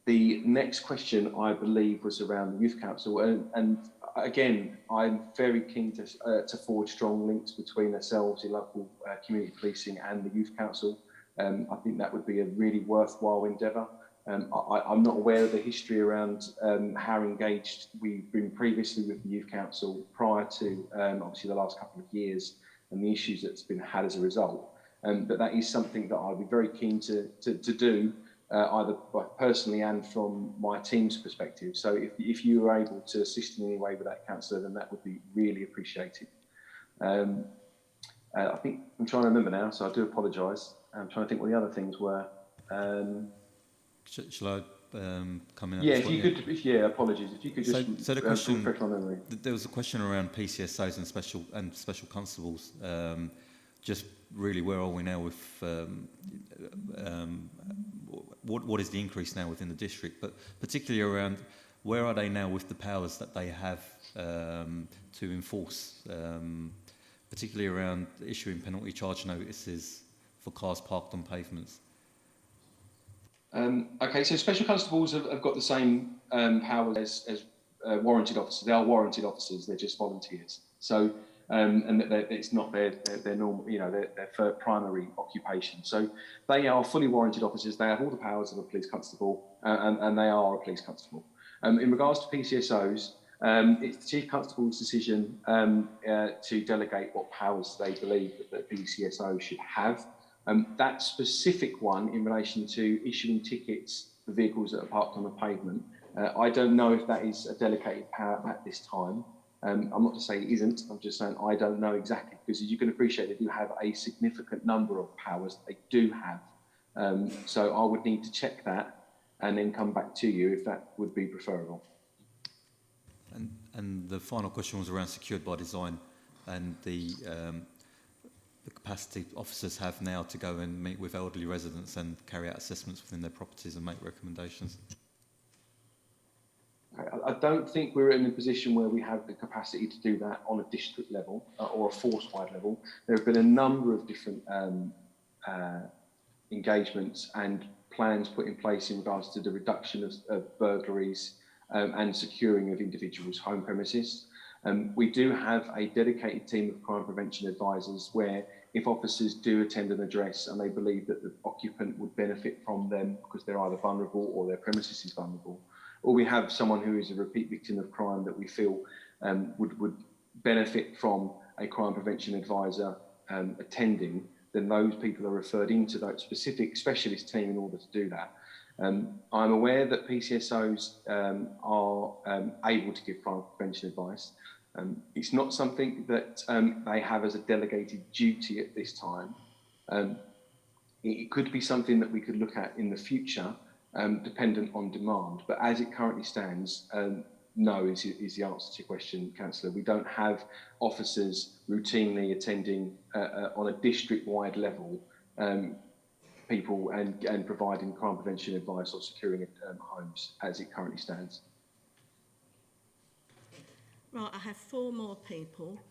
The next question, I believe, was around the Youth Council. And again, I'm very keen to forge strong links between ourselves, the local community policing, and the Youth Council. I think that would be a really worthwhile endeavour. I'm not aware of the history around how engaged we've been previously with the Youth Council prior to obviously the last couple of years and the issues that's been had as a result. But that is something that I'd be very keen to do, either personally and from my team's perspective. So if you were able to assist in any way with that, Councillor, then that would be really appreciated. I think I'm trying to remember now, so I do apologise. I'm trying to think what the other things were. Shall I come in? Yeah, if you could. Apologies. If you could just so the question, refresh my memory. There was a question around PCSOs and special constables. Just really, where are we now with what is the increase now within the district? But particularly around where are they now with the powers that they have to enforce, particularly around issuing penalty charge notices for cars parked on pavements. Okay, so special constables have got the same powers as warranted officers. They are warranted officers; they're just volunteers. So, and it's not their normal, their primary occupation. So, they are fully warranted officers. They have all the powers of a police constable, and they are a police constable. In regards to PCSOs, it's the Chief Constable's decision to delegate what powers they believe that the PCSO should have. That specific one in relation to issuing tickets for vehicles that are parked on the pavement, I don't know if that is a delegated power at this time. I'm not to say it isn't, I'm just saying I don't know exactly, because as you can appreciate, they do have a significant number of powers they do have. So I would need to check that and then come back to you if that would be preferable. And the final question was around secured by design and the capacity officers have now to go and meet with elderly residents and carry out assessments within their properties and make recommendations. I don't think we're in a position where we have the capacity to do that on a district level or a force-wide level. There have been a number of different engagements and plans put in place in regards to the reduction of burglaries and securing of individuals' home premises. We do have a dedicated team of crime prevention advisors where if officers do attend an address and they believe that the occupant would benefit from them because they're either vulnerable or their premises is vulnerable, or we have someone who is a repeat victim of crime that we feel would benefit from a crime prevention advisor attending, then those people are referred into that specific specialist team in order to do that. I'm aware that PCSOs are able to give crime prevention advice. It's not something that they have as a delegated duty at this time. It could be something that we could look at in the future, dependent on demand. But as it currently stands, no is the answer to your question, Councillor. We don't have officers routinely attending on a district-wide level people and providing crime prevention advice or securing homes as it currently stands. Right, I have 4 more people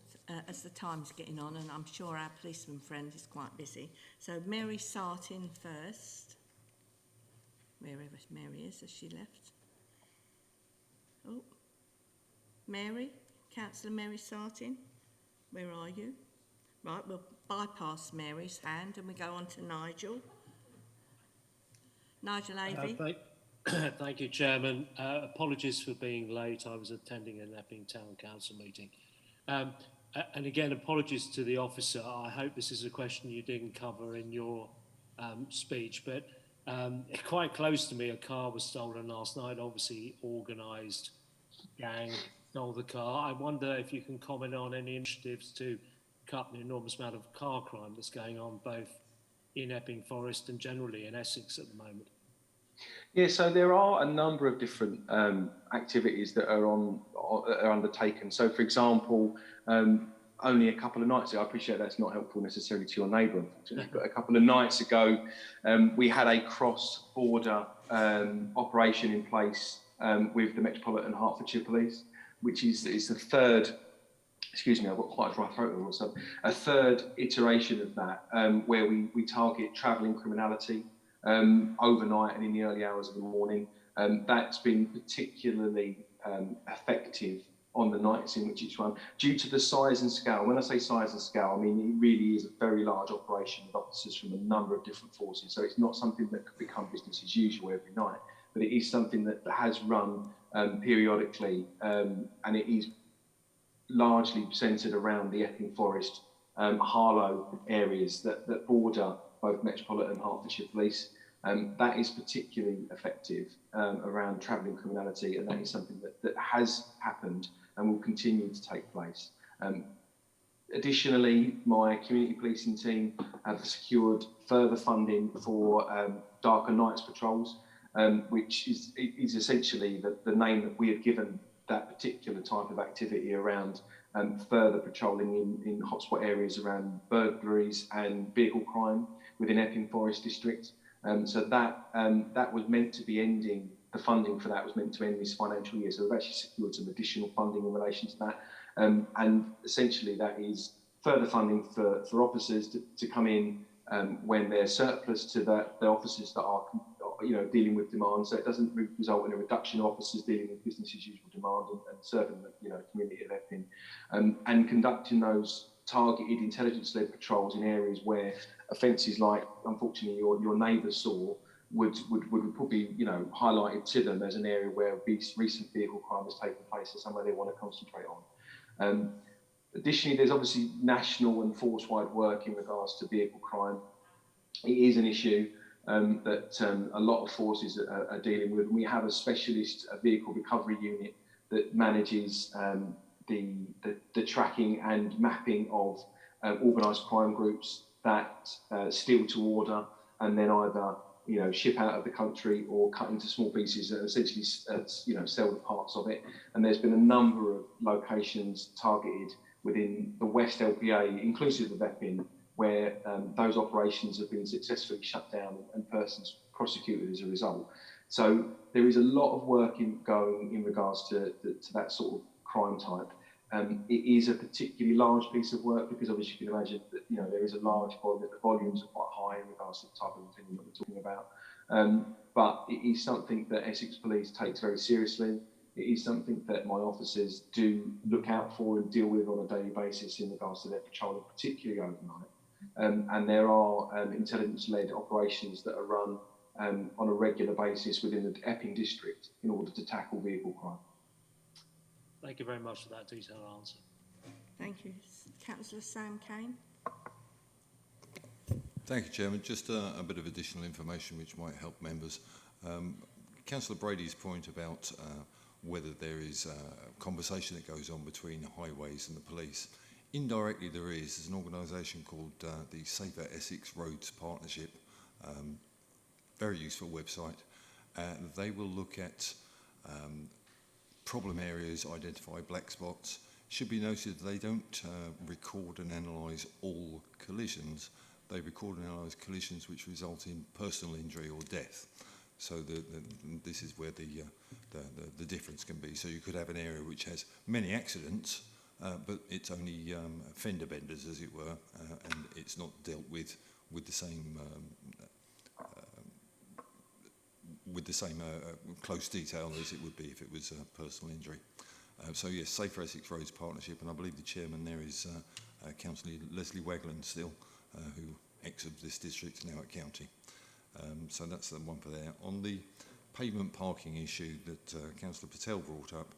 as the time's getting on, and I'm sure our policeman friend is quite busy. So Mary Sartin first. Wherever Mary is, has she left? Oh, Mary, Councillor Mary Sartin, where are you? Right, we'll bypass Mary's hand and we go on to Nigel. Nigel Avey. Thank you, Chairman. Apologies for being late. I was attending an Epping Town Council meeting. And again, apologies to the officer. I hope this is a question you didn't cover in your speech, but quite close to me, a car was stolen last night. Obviously, organised gang stole the car. I wonder if you can comment on any initiatives to cut the enormous amount of car crime that's going on both in Epping Forest and generally in Essex at the moment. Yeah, so there are a number of different activities that are undertaken. So, for example, only a couple of nights ago, I appreciate that's not helpful necessarily to your neighbour, unfortunately, but a couple of nights ago, we had a cross-border operation in place with the Metropolitan Hertfordshire Police, which is the third. Excuse me, I've got quite a dry throat or something. A third iteration of that, where we target travelling criminality overnight and in the early hours of the morning. That's been particularly effective on the nights in which it's run, due to the size and scale. When I say size and scale, I mean it really is a very large operation with officers from a number of different forces. So it's not something that could become business as usual every night, but it is something that has run periodically, and it is largely centred around the Epping Forest, Harlow areas that border both Metropolitan and Hertfordshire Police. That is particularly effective around travelling criminality, and that is something that has happened and will continue to take place. Additionally, my community policing team have secured further funding for darker nights patrols, which is essentially the name that we have given that particular type of activity around further patrolling in hotspot areas around burglaries and vehicle crime within Epping Forest District. So that was meant to be ending, the funding for that was meant to end this financial year. So we've actually secured some additional funding in relation to that. And essentially that is further funding for officers to come in when they're surplus to the officers that are dealing with demand. So it doesn't result in a reduction of officers dealing with business as usual demand and serving the community of Epping, and conducting those targeted intelligence-led patrols in areas where offences like, unfortunately, your neighbour saw would probably highlighted to them as an area where recent vehicle crime has taken place and somewhere they want to concentrate on. Additionally, there's obviously national and force-wide work in regards to vehicle crime. It is an issue that a lot of forces are dealing with. And we have a specialist vehicle recovery unit that manages the tracking and mapping of organised crime groups that steal to order and then either ship out of the country or cut into small pieces and essentially sell the parts of it. And there's been a number of locations targeted within the West LPA, inclusive of Epping, where those operations have been successfully shut down and persons prosecuted as a result. So there is a lot of work going in regards to that sort of crime type. It is a particularly large piece of work because obviously you can imagine that there is a large volume, the volumes are quite high in regards to the type of thing that we're talking about. But it is something that Essex Police takes very seriously. It is something that my officers do look out for and deal with on a daily basis in regards to their patrolling, particularly overnight. And there are intelligence-led operations that are run on a regular basis within the Epping district in order to tackle vehicle crime. Thank you very much for that detailed answer. Thank you. Councillor Sam Kane. Thank you, Chairman. Just a bit of additional information which might help members. Councillor Brady's point about whether there is a conversation that goes on between highways and the police. Indirectly there is. There's an organisation called the Safer Essex Roads Partnership, very useful website. They will look at problem areas, identify black spots. It should be noted they don't record and analyse all collisions. They record and analyse collisions which result in personal injury or death. So this is where the difference can be. So you could have an area which has many accidents, but it's only fender benders, as it were, and it's not dealt with the same close detail as it would be if it was a personal injury. So yes, Safer Essex Roads Partnership, and I believe the chairman there is Councillor Leslie Wagland still, who exited this district, now at county. So that's the one for there. On the pavement parking issue that Councillor Patel brought up,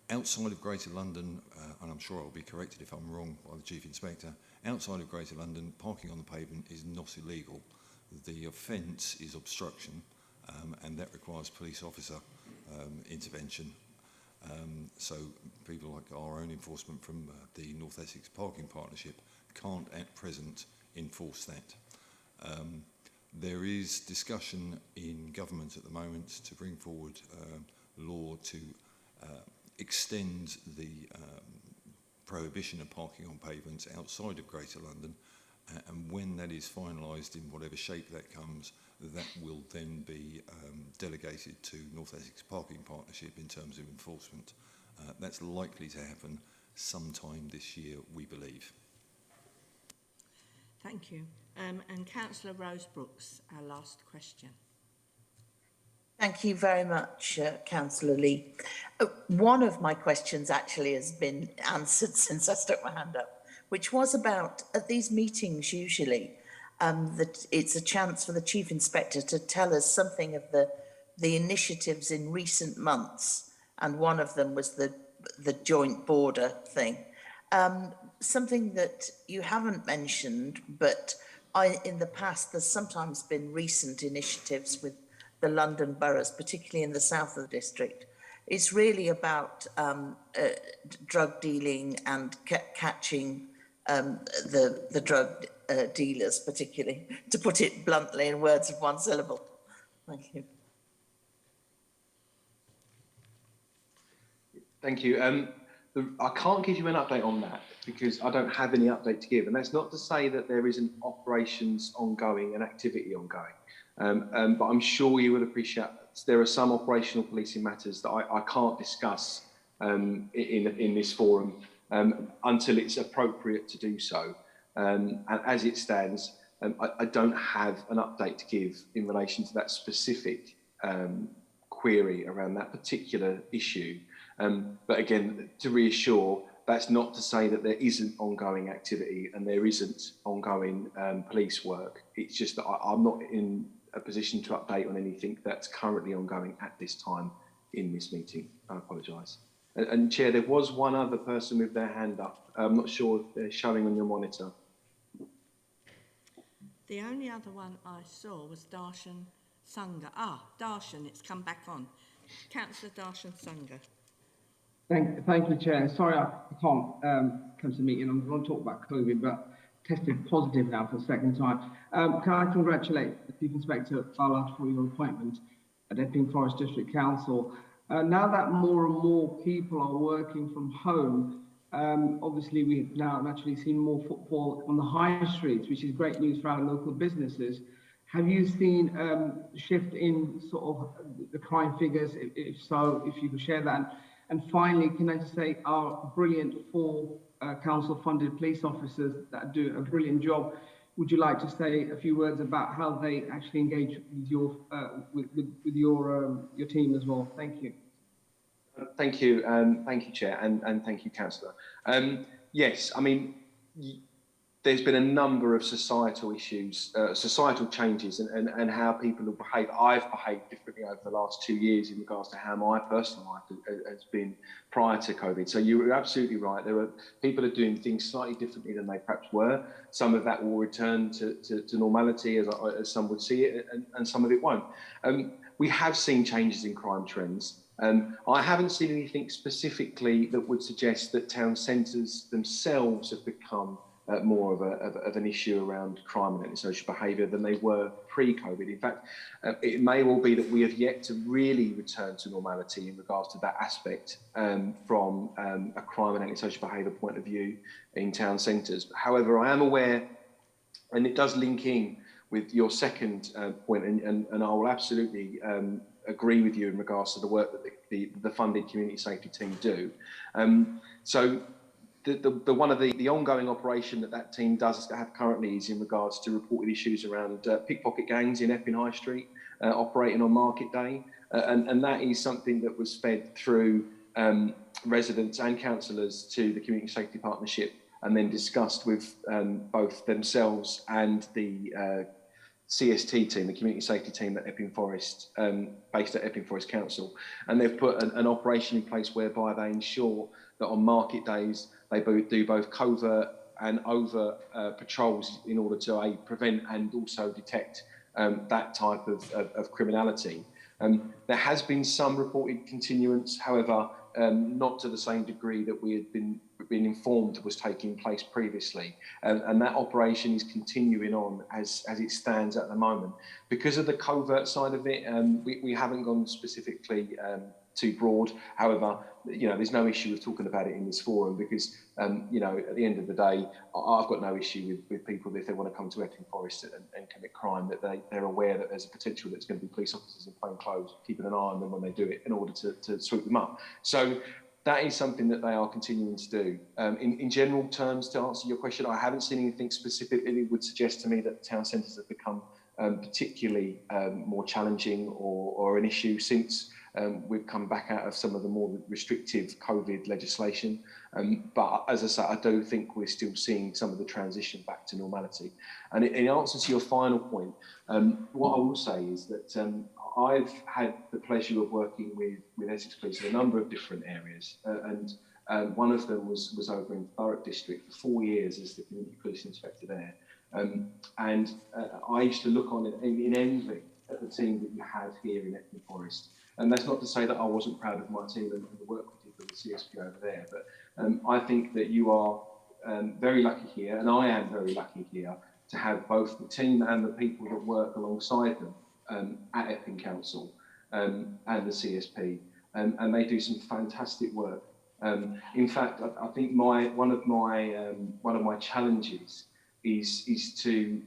outside of Greater London, and I'm sure I'll be corrected if I'm wrong by the Chief Inspector, outside of Greater London, parking on the pavement is not illegal. The offence is obstruction, and that requires police officer intervention. So people like our own enforcement from the North Essex Parking Partnership can't at present enforce that. There is discussion in government at the moment to bring forward law to extend the prohibition of parking on pavements outside of Greater London, and when that is finalised in whatever shape that comes, that will then be delegated to North Essex Parking Partnership in terms of enforcement. That's likely to happen sometime this year, we believe. Thank you. And Councillor Rose Brooks, our last question. Thank you very much, Councillor Lee. One of my questions actually has been answered since I stuck my hand up, which was about, at these meetings usually, that it's a chance for the Chief Inspector to tell us something of the initiatives in recent months, and one of them was the joint border thing. Something that you haven't mentioned, but in the past there's sometimes been recent initiatives with the London boroughs, particularly in the south of the district. It's really about drug dealing and catching the drug dealers, particularly, to put it bluntly in words of one syllable. Thank you. Thank you. I can't give you an update on that because I don't have any update to give. And that's not to say that there isn't operations ongoing and activity ongoing. But I'm sure you will appreciate there are some operational policing matters that I can't discuss in this forum until it's appropriate to do so. And as it stands, I don't have an update to give in relation to that specific query around that particular issue. But again, to reassure, that's not to say that there isn't ongoing activity and there isn't ongoing police work. It's just that I'm not in a position to update on anything that's currently ongoing at this time in this meeting. I apologise. And Chair, there was one other person with their hand up. I'm not sure if they're showing on your monitor. The only other one I saw was Darshan Sangha. Darshan, it's come back on. Councillor Darshan Sangha. Thank you, Chair. Sorry, I can't come to the meeting. I'm going to talk about COVID, but tested positive now for the second time. Can I congratulate the Chief Inspector Ballard for your appointment at Epping Forest District Council. Now that more and more people are working from home, obviously we've now naturally seen more footfall on the high streets, which is great news for our local businesses. Have you seen a shift in sort of the crime figures? If so, if you could share that. And finally, can I just say our brilliant 4 council-funded police officers that do a brilliant job. Would you like to say a few words about how they actually engage with your your team as well? Thank you. Thank you, Chair, and thank you, Councillor. Yes, I mean, there's been a number of societal issues, societal changes, and how people have behaved. I've behaved differently over the last 2 years in regards to how my personal life has been prior to COVID. So you're absolutely right. People are doing things slightly differently than they perhaps were. Some of that will return to normality, as some would see it, and some of it won't. We have seen changes in crime trends. I haven't seen anything specifically that would suggest that town centres themselves have become more of an issue around crime and antisocial behaviour than they were pre-COVID. In fact, it may well be that we have yet to really return to normality in regards to that aspect from a crime and antisocial behaviour point of view in town centres. However, I am aware, and it does link in with your second point, and I will absolutely agree with you in regards to the work that the funded community safety team do. So the one of the ongoing operation that team does have currently is in regards to reported issues around pickpocket gangs in Epping High Street operating on market day, and that is something that was fed through residents and councillors to the community safety partnership, and then discussed with both themselves and the CST team, the community safety team at Epping Forest, based at Epping Forest Council, and they've put an operation in place whereby they ensure that on market days they do both covert and overt patrols in order to prevent and also detect that type of criminality. There has been some reported continuance, however, not to the same degree that we had been informed was taking place previously, and that operation is continuing on as it stands at the moment. Because of the covert side of it, we haven't gone specifically too broad. However, there's no issue with talking about it in this forum because, at the end of the day, I've got no issue with people if they want to come to Epping Forest and commit crime, that they're aware that there's a potential that's going to be police officers in plain clothes keeping an eye on them when they do it in order to swoop them up. So that is something that they are continuing to do. In general terms, to answer your question, I haven't seen anything specific that would suggest to me that town centres have become particularly more challenging or an issue since we've come back out of some of the more restrictive COVID legislation. But as I say, I do think we're still seeing some of the transition back to normality. And in answer to your final point, what I will say is that I've had the pleasure of working with Essex Police in a number of different areas. And one of them was over in Thurrock District for 4 years as the community police inspector there. And I used to look on in envy at the team that you have here in Epping Forest. And that's not to say that I wasn't proud of my team and the work we did with the CSP over there, but I think that you are very lucky here, and I am very lucky here, to have both the team and the people that work alongside them at Epping Council and the CSP, and they do some fantastic work. In fact, I think one of my challenges is to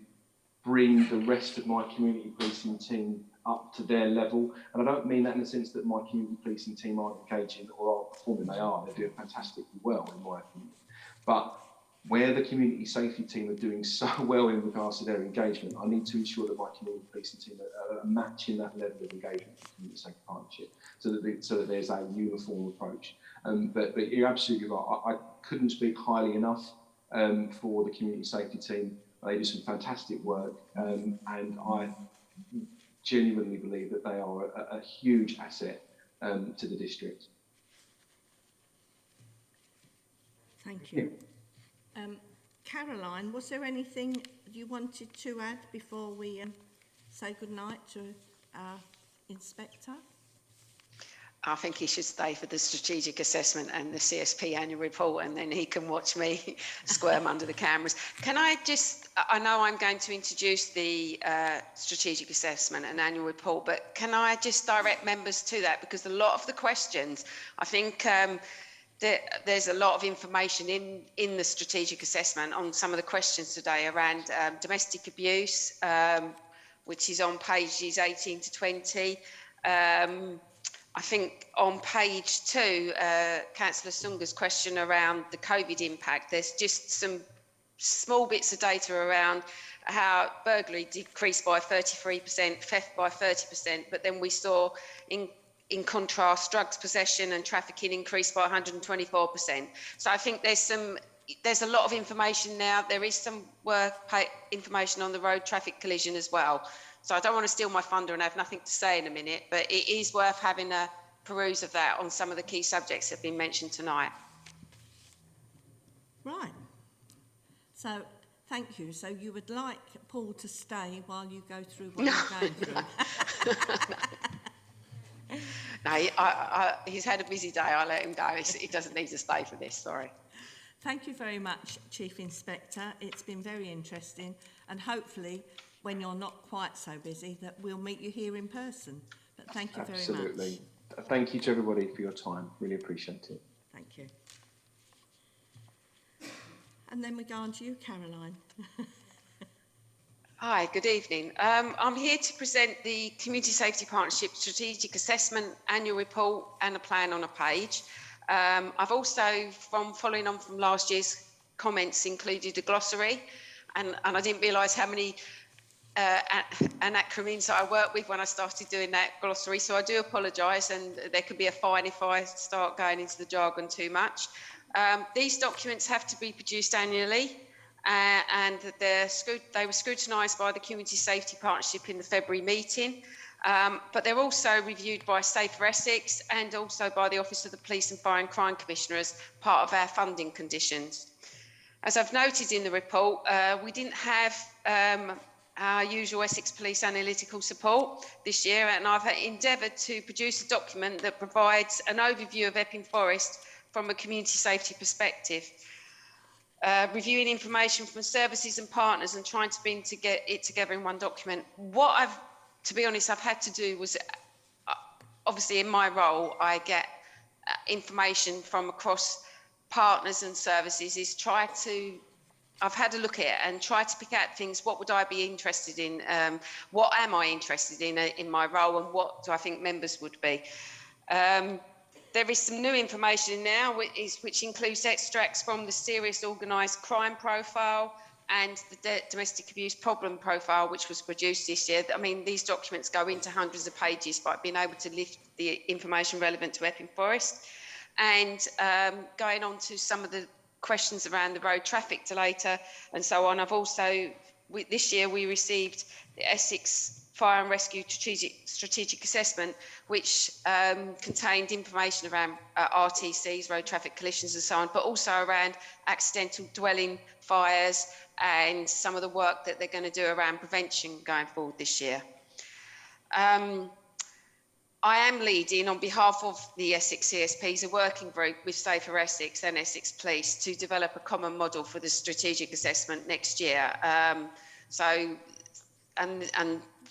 bring the rest of my community policing team up to their level. And I don't mean that in the sense that my community policing team aren't engaging or aren't performing. They are. They're doing fantastically well, in my opinion. But where the community safety team are doing so well in regards to their engagement, I need to ensure that my community policing team are matching that level of engagement with the community safety partnership, so that there's a uniform approach. But you're absolutely right. I couldn't speak highly enough for the community safety team. They do some fantastic work, and I genuinely believe that they are a huge asset to the district. Thank you. Caroline, was there anything you wanted to add before we say goodnight to our inspector? I think he should stay for the strategic assessment and the CSP annual report, and then he can watch me squirm under the cameras. Can I know I'm going to introduce the strategic assessment and annual report, but can I just direct members to that? Because a lot of the questions, I think there's a lot of information in the strategic assessment on some of the questions today around domestic abuse, which is on pages 18 to 20. I think on page 2, Councillor Sunga's question around the COVID impact, there's just some small bits of data around how burglary decreased by 33%, theft by 30%, but then we saw in contrast, drugs possession and trafficking increased by 124%. So I think there's a lot of information now. There is some information on the road traffic collision as well. So I don't want to steal my thunder and have nothing to say in a minute, but it is worth having a peruse of that on some of the key subjects that have been mentioned tonight. Right. So, thank you. So you would like Paul to stay while you go through what you're going through? No, he's had a busy day. I'll let him go. He doesn't need to stay for this, sorry. Thank you very much, Chief Inspector. It's been very interesting, and hopefully, when you're not quite so busy, that we'll meet you here in person. But thank you very much. Absolutely. Thank you to everybody for your time. Really appreciate it. Thank you. And then we go on to you, Caroline. Hi, good evening. I'm here to present the Community Safety Partnership Strategic Assessment Annual Report and a plan on a page. I've also, following on from last year's comments, included a glossary, and I didn't realise how many acronyms that I worked with when I started doing that glossary, so I do apologise, and there could be a fine if I start going into the jargon too much. These documents have to be produced annually, and they were scrutinised by the Community Safety Partnership in the February meeting, but they're also reviewed by Safer Essex and also by the Office of the Police and Fire and Crime Commissioner as part of our funding conditions. As I've noted in the report, we didn't have our usual Essex Police analytical support this year, and I've endeavoured to produce a document that provides an overview of Epping Forest from a community safety perspective. Reviewing information from services and partners and trying to get it together in one document. To be honest, I've had to do was, obviously in my role, I get information from across partners and services, I've had a look at it and tried to pick out things, what would I be interested in, what am I interested in my role, and what do I think members would be. There is some new information in now, which includes extracts from the serious organised crime profile and the domestic abuse problem profile, which was produced this year. I mean, these documents go into hundreds of pages, but being able to lift the information relevant to Epping Forest. And going on to some of the questions around the road traffic delator and so on, I've also, this year we received the Essex Fire and Rescue Strategic Assessment, which contained information around RTCs, road traffic collisions and so on, but also around accidental dwelling fires and some of the work that they're going to do around prevention going forward this year. I am leading, on behalf of the Essex CSPs, a working group with Safer Essex and Essex Police to develop a common model for the strategic assessment next year. And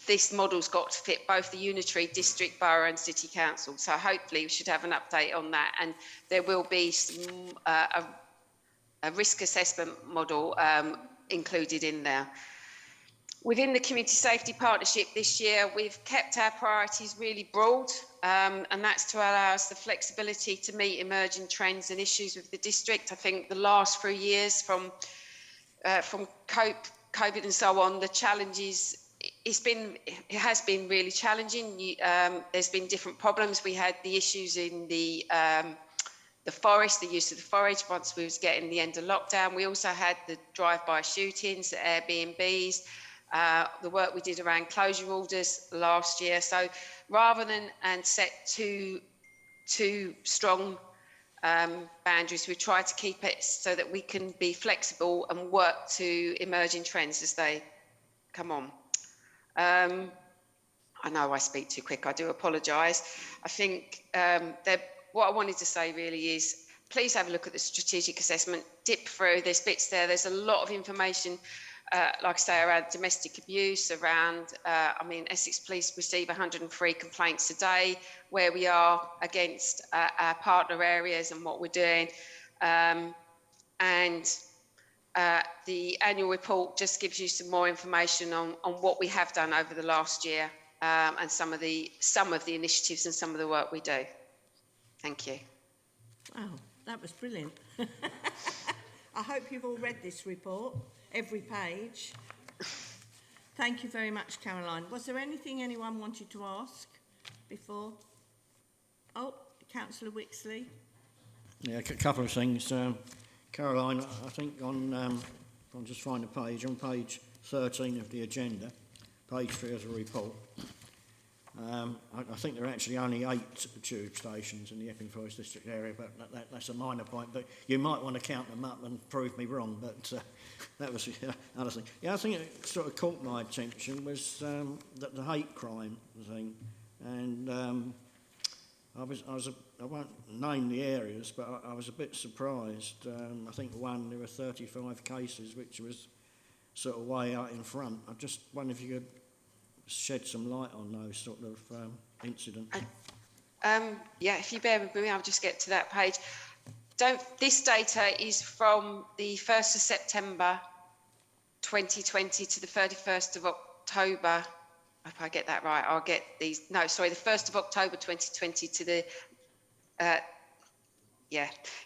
this model's got to fit both the unitary, district, borough and city council. So hopefully we should have an update on that, and there will be some, a risk assessment model included in there. Within the Community Safety Partnership this year, we've kept our priorities really broad, and that's to allow us the flexibility to meet emerging trends and issues with the district. I think the last 3 years from COVID and so on, the challenges, it has been really challenging. There's been different problems. We had the issues in the forest, the use of the forage once we was getting the end of lockdown. We also had the drive-by shootings, the Airbnbs, the work we did around closure orders last year. So rather than set too strong boundaries, we try to keep it so that we can be flexible and work to emerging trends as they come on. I know I speak too quick, I do apologise. I think what I wanted to say really is, please have a look at the strategic assessment, dip through, there's bits there, there's a lot of information, like I say, around domestic abuse, around, I mean, Essex Police receive 103 complaints a day, where we are against our partner areas and what we're doing. The annual report just gives you some more information on what we have done over the last year, and some of the initiatives and some of the work we do. Thank you. Wow, that was brilliant. I hope you've all read this report, every page. Thank you very much, Caroline. Was there anything anyone wanted to ask before? Oh, Councillor Wixley. Yeah, a couple of things. Caroline, I think I'll just find a page, on page 13 of the agenda, page 3 of the report, I think there are actually only 8 tube stations in the Epping Forest District area, but that's a minor point. But you might want to count them up and prove me wrong, but that was the other thing. The other thing that sort of caught my attention was the hate crime thing. And I won't name the areas, but I was a bit surprised. I think there were 35 cases, which was sort of way out in front. I just wonder if you could shed some light on those sort of incidents. Yeah, if you bear with me, I'll just get to that page. This data is from the 1st of September 2020 to the 31st of October. If I get that right, I'll get these. No, sorry, the 1st of October 2020 to the,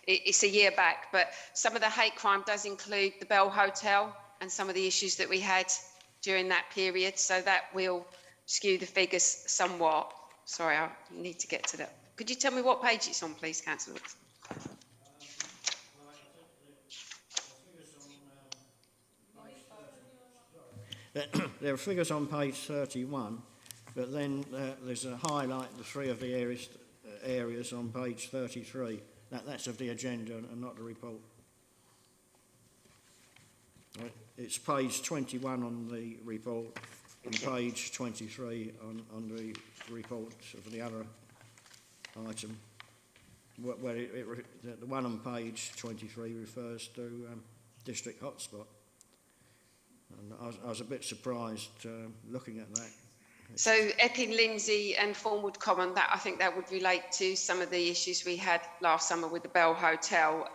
it's a year back, but some of the hate crime does include the Bell Hotel and some of the issues that we had during that period. So that will skew the figures somewhat. Sorry, I need to get to that. Could you tell me what page it's on, please, Councillor? There are figures on page 31, but then there's a highlight the three of the areas on page 33. That's of the agenda and not the report. It's page 21 on the report and page 23 on the report of the other item, where the one on page 23 refers to district hotspot. And I was a bit surprised looking at that. So Epping, Lindsay and Thornwood Common, I think that would relate to some of the issues we had last summer with the Bell Hotel.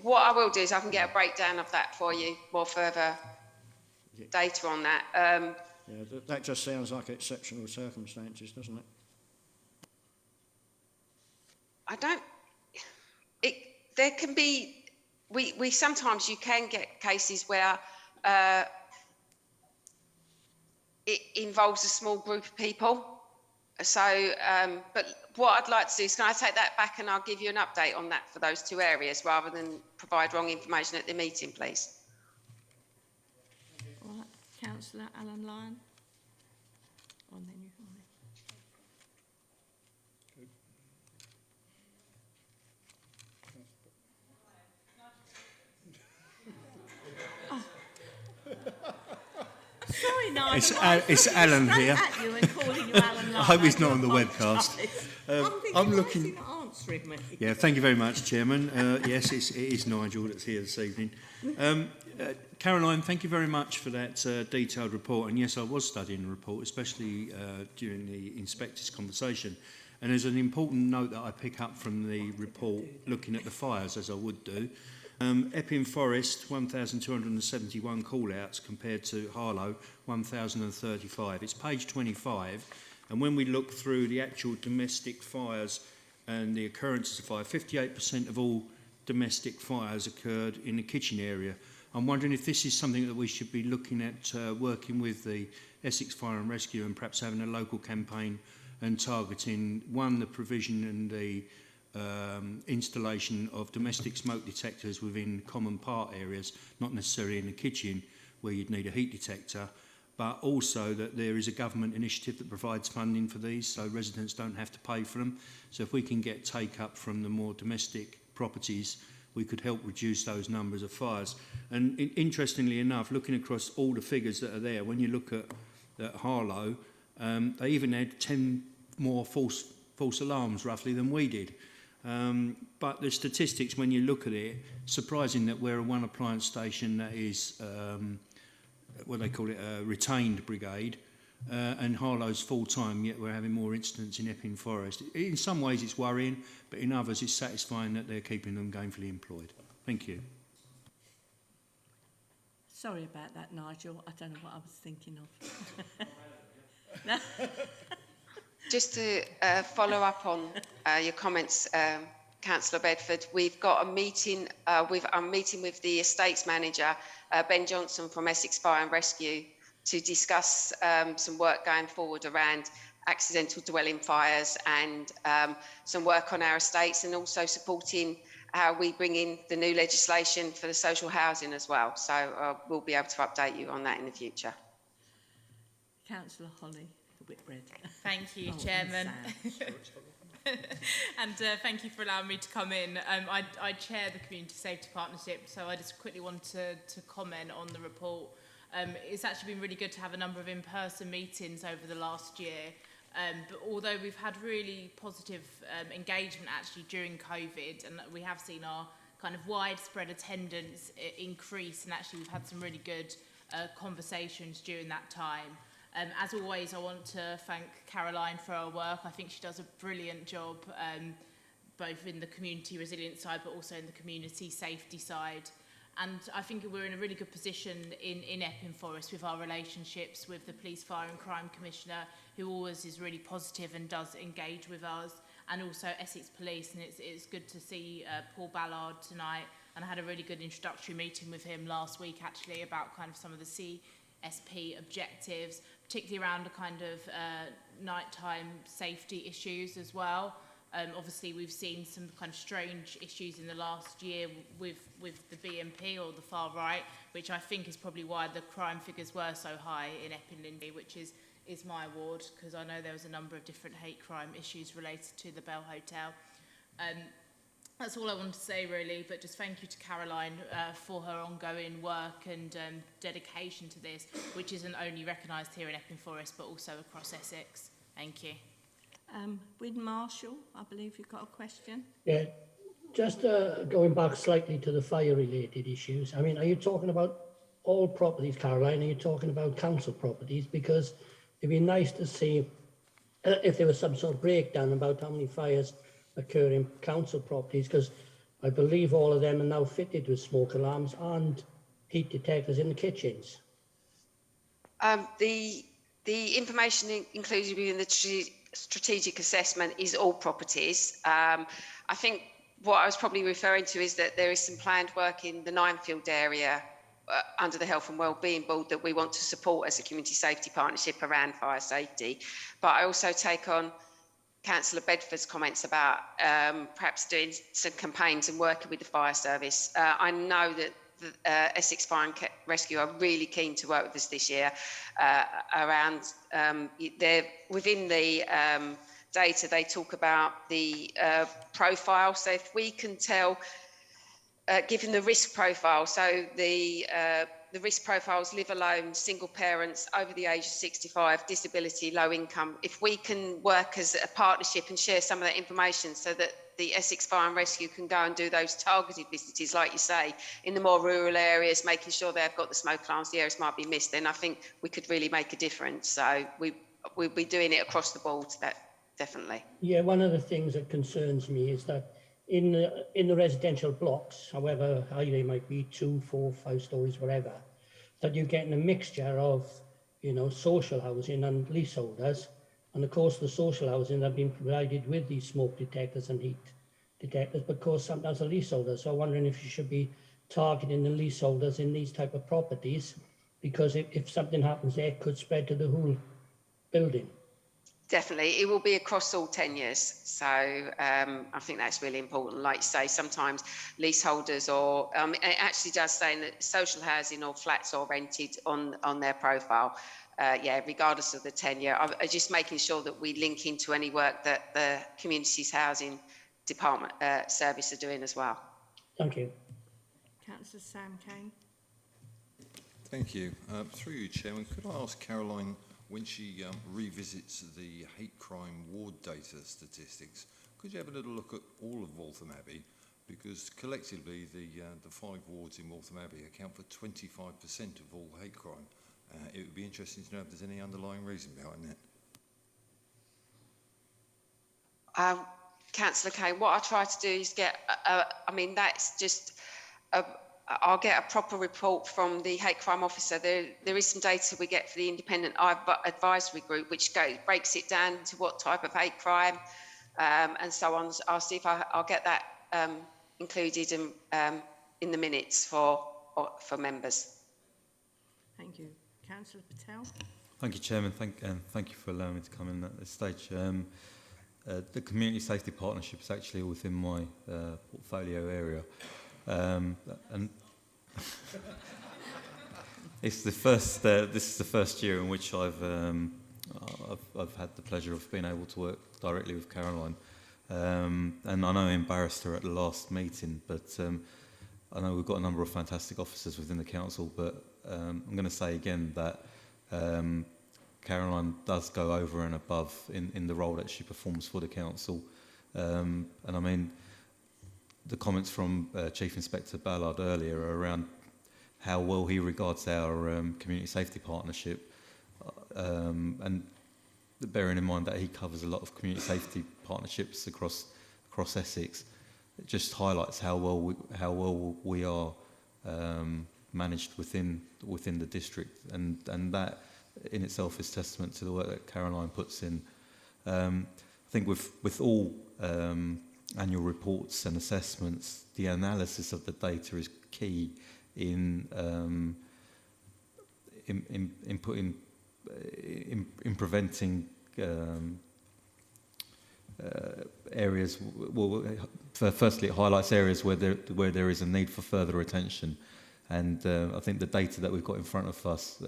What I will do is I can get a breakdown of that for you, more further data on that. Yeah, that just sounds like exceptional circumstances, doesn't it? There can be, we sometimes you can get cases where it involves a small group of people. So, but what I'd like to do is, can I take that back and I'll give you an update on that for those two areas rather than provide wrong information at the meeting, please. All right, Councillor Alan Lyon. And then you. Sorry, Nigel. It's Alan here. At you and calling you Alan Lyon. I hope he's not on the webcast. I'm looking. Not answering me. Yeah, thank you very much, Chairman. Yes, it is Nigel that's here this evening. Caroline, thank you very much for that detailed report. And yes, I was studying the report, especially during the inspector's conversation. And there's an important note that I pick up from the report, looking at the fires, as I would do. Epping Forest, 1,271 call-outs compared to Harlow, 1,035. It's page 25, and when we look through the actual domestic fires and the occurrences of fire, 58% of all domestic fires occurred in the kitchen area. I'm wondering if this is something that we should be looking at working with the Essex Fire and Rescue and perhaps having a local campaign and targeting, one, the provision and the installation of domestic smoke detectors within common part areas, not necessarily in the kitchen where you'd need a heat detector, but also that there is a government initiative that provides funding for these so residents don't have to pay for them. So if we can get take up from the more domestic properties, we could help reduce those numbers of fires. And interestingly enough, looking across all the figures that are there, when you look at Harlow, they even had 10 more false alarms roughly than we did. But the statistics, when you look at it, surprising that we're a one appliance station that is, what they call it, a retained brigade, and Harlow's full-time, yet we're having more incidents in Epping Forest. In some ways it's worrying, but in others it's satisfying that they're keeping them gainfully employed. Thank you. Sorry about that, Nigel. I don't know what I was thinking of. Just to follow up on your comments, Councillor Bedford, we've got a meeting. I'm meeting with the estates manager, Ben Johnson from Essex Fire and Rescue, to discuss some work going forward around accidental dwelling fires and some work on our estates, and also supporting how we bring in the new legislation for the social housing as well. So we'll be able to update you on that in the future. Councillor Holly Whitbread. Thank you, Chairman. And thank you for allowing me to come in. I chair the Community Safety Partnership, so I just quickly want to comment on the report It's actually been really good to have a number of in-person meetings over the last year. But although we've had really positive engagement actually during COVID, and we have seen our kind of widespread attendance increase, and actually we've had some really good conversations during that time. As always, I want to thank Caroline for her work. I think she does a brilliant job, both in the community resilience side, but also in the community safety side. And I think we're in a really good position in Epping Forest with our relationships with the Police, Fire and Crime Commissioner, who always is really positive and does engage with us, and also Essex Police. And it's good to see Paul Ballard tonight. And I had a really good introductory meeting with him last week, actually, about kind of some of the CSP objectives, particularly around the kind of nighttime safety issues as well. Obviously, we've seen some kind of strange issues in the last year with the BNP or the far right, which I think is probably why the crime figures were so high in Epping Lindy, which is my ward, because I know there was a number of different hate crime issues related to the Bell Hotel. That's all I wanted to say, really, but just thank you to Caroline for her ongoing work and dedication to this, which isn't only recognised here in Epping Forest, but also across Essex. Thank you. With Marshall, I believe you've got a question. Yeah, just going back slightly to the fire-related issues. I mean, are you talking about all properties, Caroline? Are you talking about council properties? Because it'd be nice to see if there was some sort of breakdown about how many fires occur in council properties, because I believe all of them are now fitted with smoke alarms and heat detectors in the kitchens. The information included within the strategic assessment is all properties. I think what I was probably referring to is that there is some planned work in the Ninefield area under the Health and Wellbeing Board that we want to support as a community safety partnership around fire safety. But I also take on Councillor Bedford's comments about perhaps doing some campaigns and working with the fire service. I know that the Essex Fire and Rescue are really keen to work with us this year around within the data. They talk about the profile. So if we can tell, given the risk profile, so the risk profiles: live alone, single parents, over the age of 65, disability, low income. If we can work as a partnership and share some of that information so that the Essex Fire and Rescue can go and do those targeted visits, like you say, in the more rural areas, making sure they've got the smoke alarms, the areas might be missed, then I think we could really make a difference. So we'll be doing it across the board, that definitely. Yeah, one of the things that concerns me is that in the residential blocks, however high they might be, 2, 4, 5 stories, whatever, that you're getting a mixture of, social housing and leaseholders. And of course, the social housing have been provided with these smoke detectors and heat detectors, but of course, sometimes the leaseholders. So I'm wondering if you should be targeting the leaseholders in these type of properties, because if something happens there, it could spread to the whole building. Definitely, it will be across all tenures. So I think that's really important. Like you say, sometimes leaseholders or it actually does say that social housing or flats are rented on their profile. Regardless of the tenure, just making sure that we link into any work that the Communities Housing Department service are doing as well. Thank you. Councillor Sam Kane. Thank you. Through you, Chairman, could I ask Caroline, when she revisits the hate crime ward data statistics, could you have a little look at all of Waltham Abbey? Because collectively, the 5 wards in Waltham Abbey account for 25% of all hate crime. It would be interesting to know if there's any underlying reason behind that. Councillor Kane, what I try to do is get, that's just, I'll get a proper report from the hate crime officer. There is some data we get for the independent advisory group, which breaks it down to what type of hate crime and so on. I'll see if I'll get that included in the minutes for members. Thank you. Councillor Patel. Thank you, Chairman. Thank you for allowing me to come in at this stage. The Community Safety Partnership is actually within my portfolio area. And it's the first. This is the first year in which I've had the pleasure of being able to work directly with Caroline. And I know I embarrassed her at the last meeting, but I know we've got a number of fantastic officers within the council. But I'm going to say again that Caroline does go over and above in the role that she performs for the council. And I mean, the comments from Chief Inspector Ballard earlier around how well he regards our community safety partnership, and bearing in mind that he covers a lot of community safety partnerships across Essex, it just highlights how well we are managed within the district, and that in itself is testament to the work that Caroline puts in. I think with all annual reports and assessments, the analysis of the data is key in preventing areas. Well, firstly, it highlights areas where there is a need for further attention, and I think the data that we've got in front of us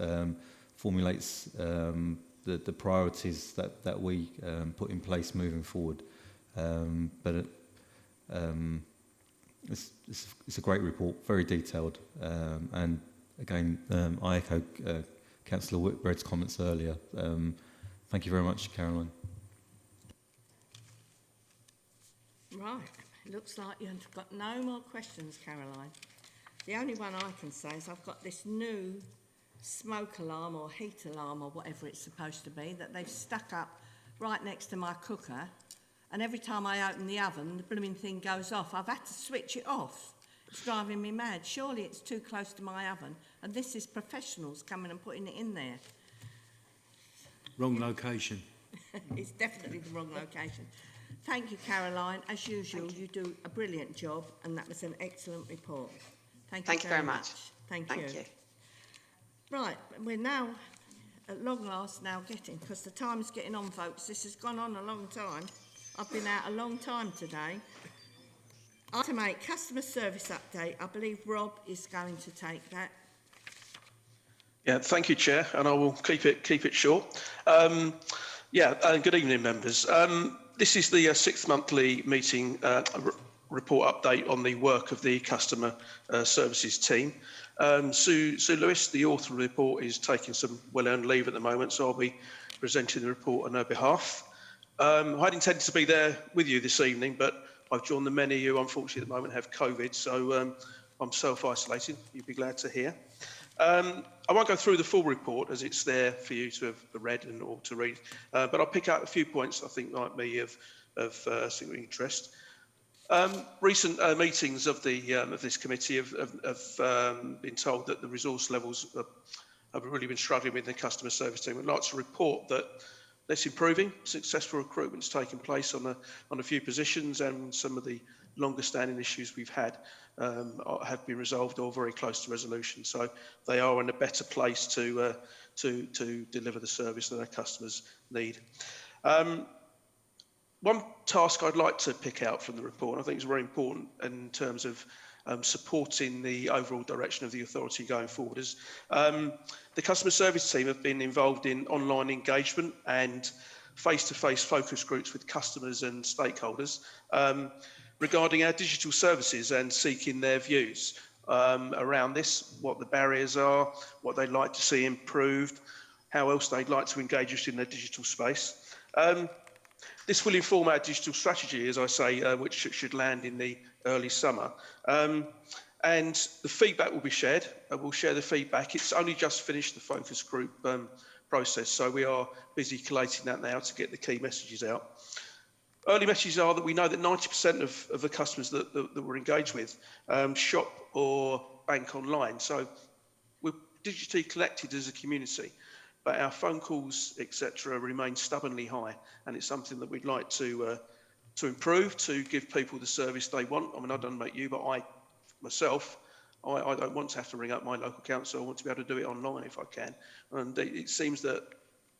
formulates the priorities that we put in place moving forward. It's a great report, very detailed, and again, I echo Councillor Whitbread's comments earlier. Thank you very much, Caroline. Right, it looks like you've got no more questions, Caroline. The only one I can say is I've got this new smoke alarm or heat alarm or whatever it's supposed to be that they've stuck up right next to my cooker, and every time I open the oven the blooming thing goes off. I've had to switch it off. It's driving me mad. Surely it's too close to my oven, and this is professionals coming and putting it in there. Wrong location. It's definitely the wrong location. Thank you, Caroline. As usual, you do a brilliant job, and that was an excellent report. Thank you very much. Thank you. Right, we're now, at long last, getting, because the time's getting on, folks. This has gone on a long time. I've been out a long time today. Item 8, customer service update. I believe Rob is going to take that. Yeah, thank you, Chair, and I will keep it short. Good evening, members. This is the sixth monthly meeting report update on the work of the customer services team. Sue Lewis, the author of the report, is taking some well-earned leave at the moment, so I'll be presenting the report on her behalf. I'd intended to be there with you this evening, but I've joined the many who unfortunately at the moment have COVID, so I'm self-isolating. You'd be glad to hear. I won't go through the full report as it's there for you to have read or to read, but I'll pick out a few points I think might be of significant interest. Recent meetings of this committee have been told that the resource levels have really been struggling with the customer service team. I'd like to report that that's improving. Successful recruitment's taken place on a few positions, and some of the longer standing issues we've had have been resolved or very close to resolution. So they are in a better place to deliver the service that our customers need. One task I'd like to pick out from the report, and I think is very important in terms of supporting the overall direction of the authority going forward, is the customer service team have been involved in online engagement and face-to-face focus groups with customers and stakeholders regarding our digital services and seeking their views around this, what the barriers are, what they'd like to see improved, how else they'd like to engage us in their digital space. This will inform our digital strategy, as I say, which should land in the early summer. And the feedback will be shared. We'll share the feedback. It's only just finished the focus group process, so we are busy collating that now to get the key messages out. Early messages are that we know that 90% of the customers that we're engaged with shop or bank online. So we're digitally connected as a community, but our phone calls, etc., remain stubbornly high, and it's something that we'd like to improve, to give people the service they want. I mean, I don't know about you, but I don't want to have to ring up my local council. I want to be able to do it online if I can. And it seems that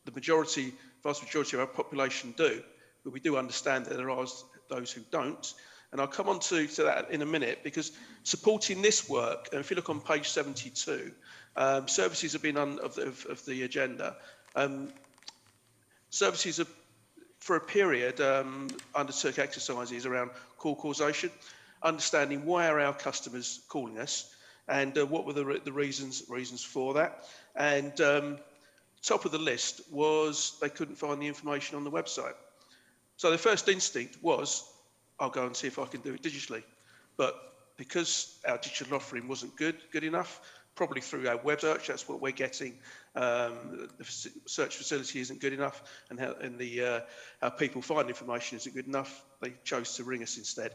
the vast majority of our population do, but we do understand that there are those who don't. And I'll come on to that in a minute, because supporting this work, and if you look on page 72, services have been of the agenda. Services have, for a period, undertook exercises around call causation, understanding why are our customers calling us, And what were the reasons for that? And top of the list was they couldn't find the information on the website. So the first instinct was, I'll go and see if I can do it digitally. But because our digital offering wasn't good enough, probably through our web search, that's what we're getting. The search facility isn't good enough, and how people find information isn't good enough. They chose to ring us instead.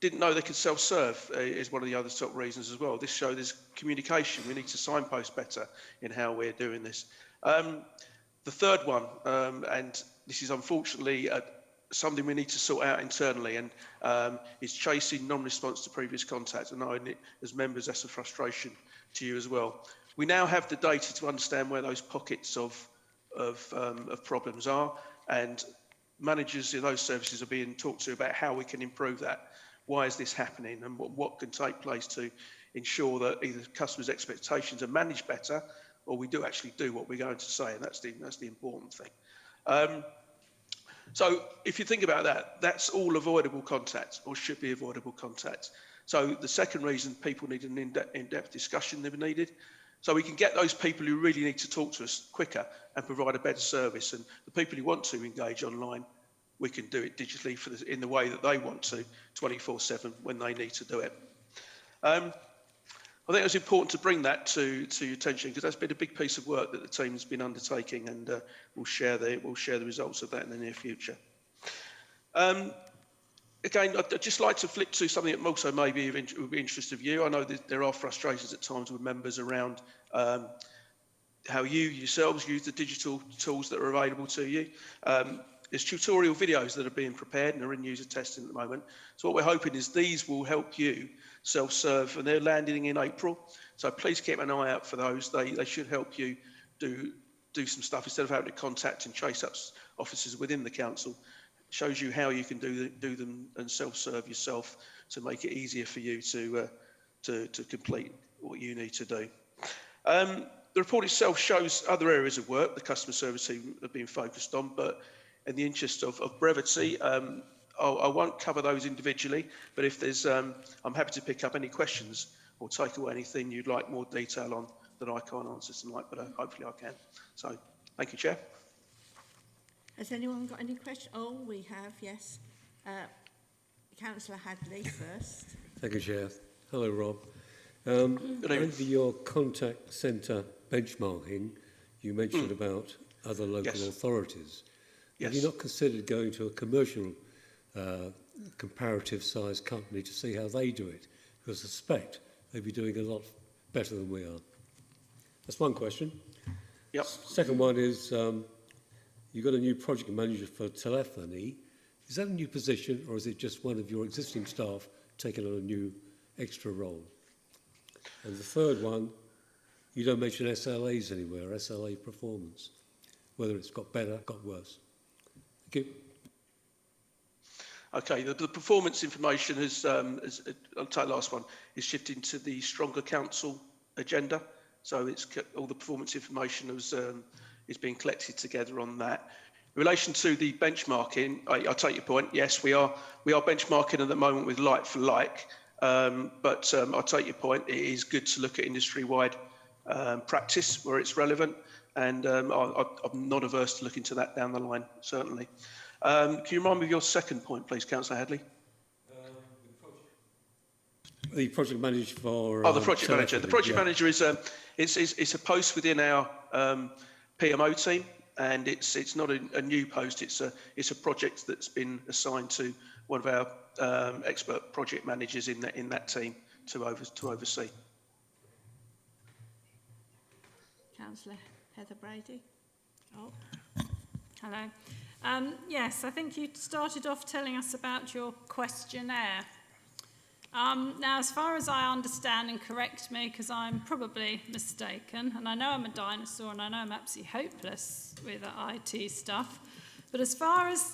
Didn't know they could self-serve is one of the other top reasons as well. This shows there's communication. We need to signpost better in how we're doing this. The third one, and this is unfortunately something we need to sort out internally, and is chasing non-response to previous contact. And knowing it as members, that's a frustration to you as well. We now have the data to understand where those pockets of problems are, and managers in those services are being talked to about how we can improve that. Why is this happening, and what can take place to ensure that either customers' expectations are managed better, or we do actually do what we're going to say, and that's the important thing. So if you think about that, that's all avoidable contact, or should be avoidable contact. So the second reason people need an in-depth discussion they've needed, so we can get those people who really need to talk to us quicker and provide a better service, and the people who want to engage online, we can do it digitally in the way that they want to, 24/7 when they need to do it. I think it was important to bring that to your attention, because that's been a big piece of work that the team's been undertaking, and we'll share the results of that in the near future. Again, I'd just like to flip to something that also may be of interest of you. I know that there are frustrations at times with members around how you yourselves use the digital tools that are available to you. There's tutorial videos that are being prepared and are in user testing at the moment. So what we're hoping is these will help you self-serve, and they're landing in April. So please keep an eye out for those. They should help you do some stuff instead of having to contact and chase up officers within the council. It shows you how you can do them and self-serve yourself to make it easier for you to complete what you need to do. The report itself shows other areas of work the customer service team have been focused on, but in the interest of brevity, I won't cover those individually, but if there's, I'm happy to pick up any questions or take away anything you'd like more detail on that I can't answer tonight, but hopefully I can. So, thank you, Chair. Has anyone got any questions? Oh, we have, yes. Councillor Hadley first. Thank you, Chair. Hello, Rob. Under your contact centre benchmarking, you mentioned about other local authorities. Have you not considered going to a commercial comparative size company to see how they do it? Because I suspect they'd be doing a lot better than we are. That's one question. Yep. Second one is, you've got a new project manager for telephony. Is that a new position, or is it just one of your existing staff taking on a new extra role? And the third one, you don't mention SLAs anywhere, SLA performance, whether it's got better, got worse. Thank you. Okay, the performance information has, I'll take the last one, is shifting to the Stronger Council agenda. So it's all the performance information is being collected together on that. In relation to the benchmarking, I take your point. Yes, we are benchmarking at the moment with like for like, but I take your point. It is good to look at industry-wide practice where it's relevant, and I'm not averse to looking to that down the line, certainly. Can you remind me of your second point, please, Councillor Hadley? The project manager for... the project manager. The project manager is it's a post within our PMO team, and it's not a new post. It's a project that's been assigned to one of our expert project managers in that team to oversee. Councillor Heather Brady. Oh, hello. Yes, I think you started off telling us about your questionnaire. Now, as far as I understand, and correct me because I'm probably mistaken, and I know I'm a dinosaur and I know I'm absolutely hopeless with IT stuff, but as far as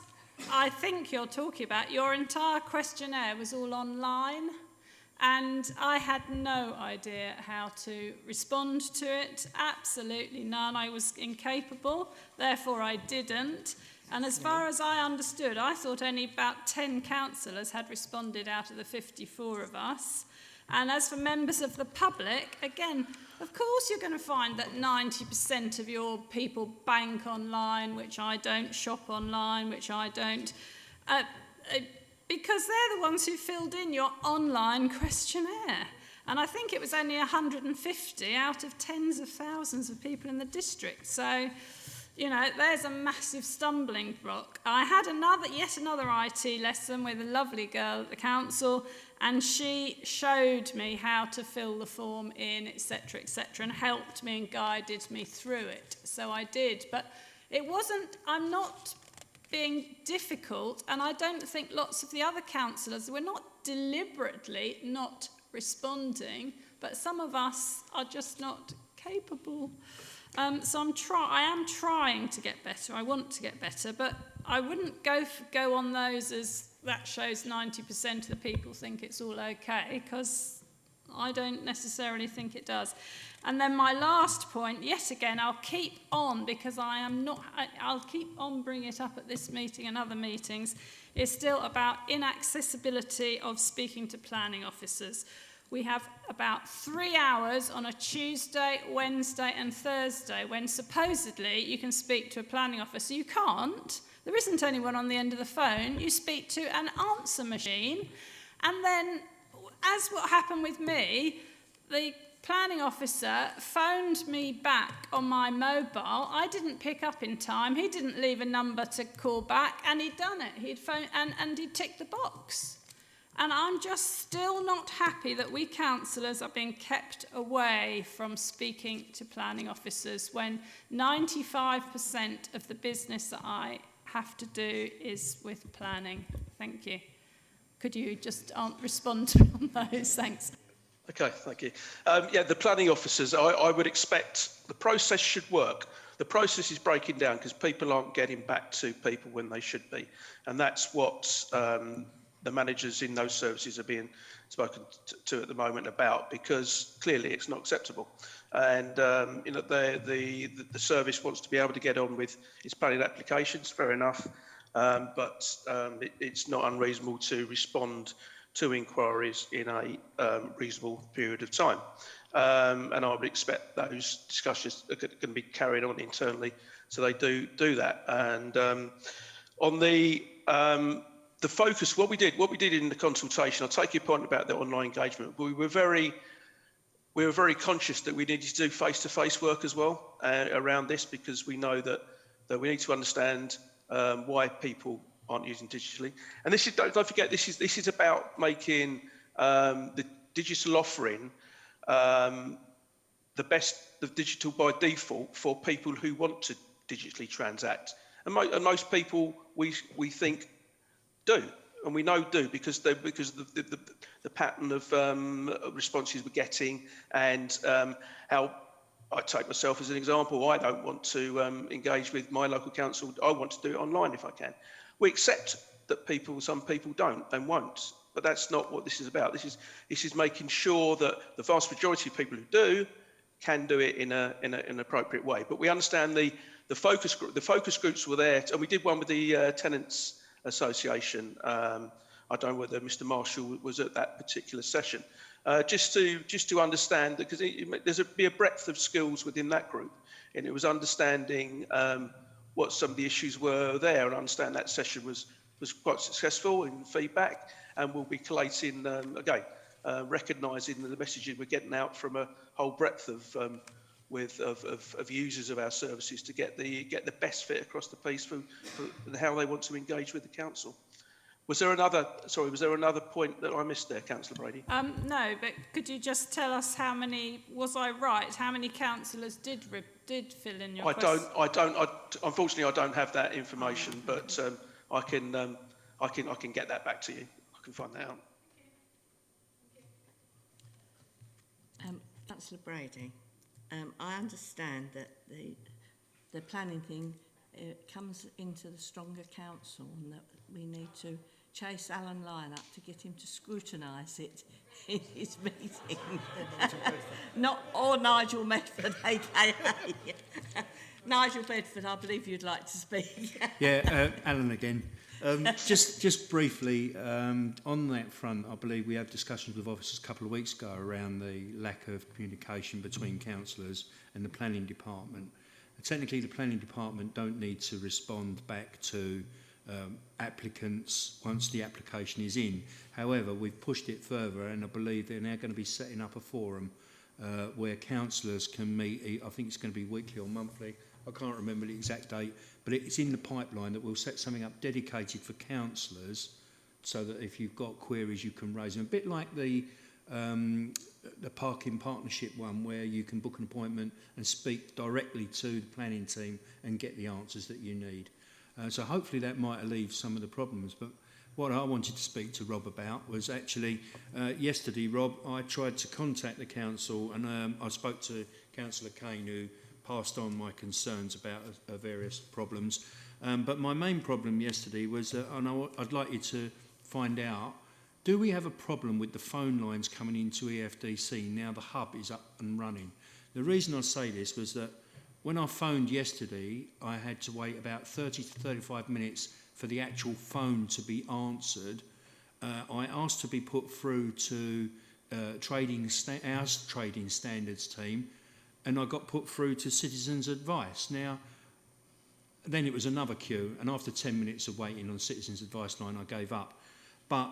I think you're talking about, your entire questionnaire was all online, and I had no idea how to respond to it, absolutely none. I was incapable, therefore I didn't. And as far as I understood, I thought only about 10 councillors had responded out of the 54 of us. And as for members of the public, again, of course you're going to find that 90% of your people bank online, which I don't, shop online, which I don't, because they're the ones who filled in your online questionnaire. And I think it was only 150 out of tens of thousands of people in the district. So, you know, there's a massive stumbling block. I had yet another IT lesson with a lovely girl at the council, and she showed me how to fill the form in, etc., and helped me and guided me through it. So I did, but it wasn't, I'm not being difficult, and I don't think lots of the other councillors were not deliberately not responding, but some of us are just not capable. So I am trying to get better. I want to get better, but I wouldn't go on those as that shows 90% of the people think it's all okay, because I don't necessarily think it does. And then my last point, yet again, I'll keep on because I'll keep on bringing it up at this meeting and other meetings, is still about inaccessibility of speaking to planning officers. We have about 3 hours on a Tuesday, Wednesday and Thursday when supposedly you can speak to a planning officer. You can't. There isn't anyone on the end of the phone. You speak to an answer machine. And then, as what happened with me, the planning officer phoned me back on my mobile. I didn't pick up in time. He didn't leave a number to call back, and he'd done it. He'd phoned and he'd ticked the box. And I'm just still not happy that we councillors are being kept away from speaking to planning officers when 95% of the business that I have to do is with planning. Thank you. Could you just respond to me on those? Thanks. Okay, thank you. Yeah, the planning officers, I would expect the process should work. The process is breaking down because people aren't getting back to people when they should be. And that's what the managers in those services are being spoken to at the moment about, because clearly it's not acceptable. And you know, the service wants to be able to get on with its planning applications, fair enough, but it's not unreasonable to respond to inquiries in a reasonable period of time. And I would expect those discussions are going to be carried on internally, so they do that. And on the focus, what we did in the consultation, I'll take your point about the online engagement. We were very conscious that we needed to do face-to-face work as well around this, because we know that we need to understand why people aren't using digitally. And this is, don't forget, this is about making the digital offering the best of digital by default for people who want to digitally transact. And most people we think do, and we know do, because of the pattern of responses we're getting, and how I take myself as an example. I don't want to engage with my local council. I want to do it online if I can. We accept that some people don't and won't, but that's not what this is about. This is making sure that the vast majority of people who do can do it in an appropriate way. But we understand the focus groups were there, and we did one with the Tenants Association. I don't know whether Mr. Marshall was at that particular session. Just to understand, because there's be a breadth of skills within that group, and it was understanding what some of the issues were there, and I understand that session was quite successful in feedback, and we'll be collating again, recognising the messages we're getting out from a whole breadth of users of our services to get the best fit across the piece for how they want to engage with the council. Was there another point that I missed there, Councillor Brady? No, but could you just tell us how many, was I right, how many councillors did fill in your unfortunately I don't have that information, but I can get that back to you. I can find that out. Councillor Brady, I understand that the planning thing comes into the stronger council, and that we need to chase Alan Lyon up to get him to scrutinise it in his meeting. Or Nigel Medford, aka. Nigel Bedford, I believe you'd like to speak. Yeah, Alan again. Just briefly, on that front, I believe we had discussions with officers a couple of weeks ago around the lack of communication between councillors and the planning department. And technically, the planning department don't need to respond back to applicants once the application is in. However, we've pushed it further, and I believe they're now going to be setting up a forum where councillors can meet. I think it's going to be weekly or monthly. I can't remember the exact date, but it's in the pipeline that we'll set something up dedicated for councillors, so that if you've got queries, you can raise them. A bit like the parking partnership one, where you can book an appointment and speak directly to the planning team and get the answers that you need. So hopefully that might alleviate some of the problems. But what I wanted to speak to Rob about was actually yesterday, Rob, I tried to contact the council, and I spoke to Councillor Kane, who passed on my concerns about various problems. But my main problem yesterday was, and I'd like you to find out, do we have a problem with the phone lines coming into EFDC now the hub is up and running? The reason I say this was that when I phoned yesterday, I had to wait about 30 to 35 minutes for the actual phone to be answered. I asked to be put through to our trading standards team, and I got put through to Citizens Advice. Now, then it was another queue, and after 10 minutes of waiting on Citizens Advice line, I gave up. But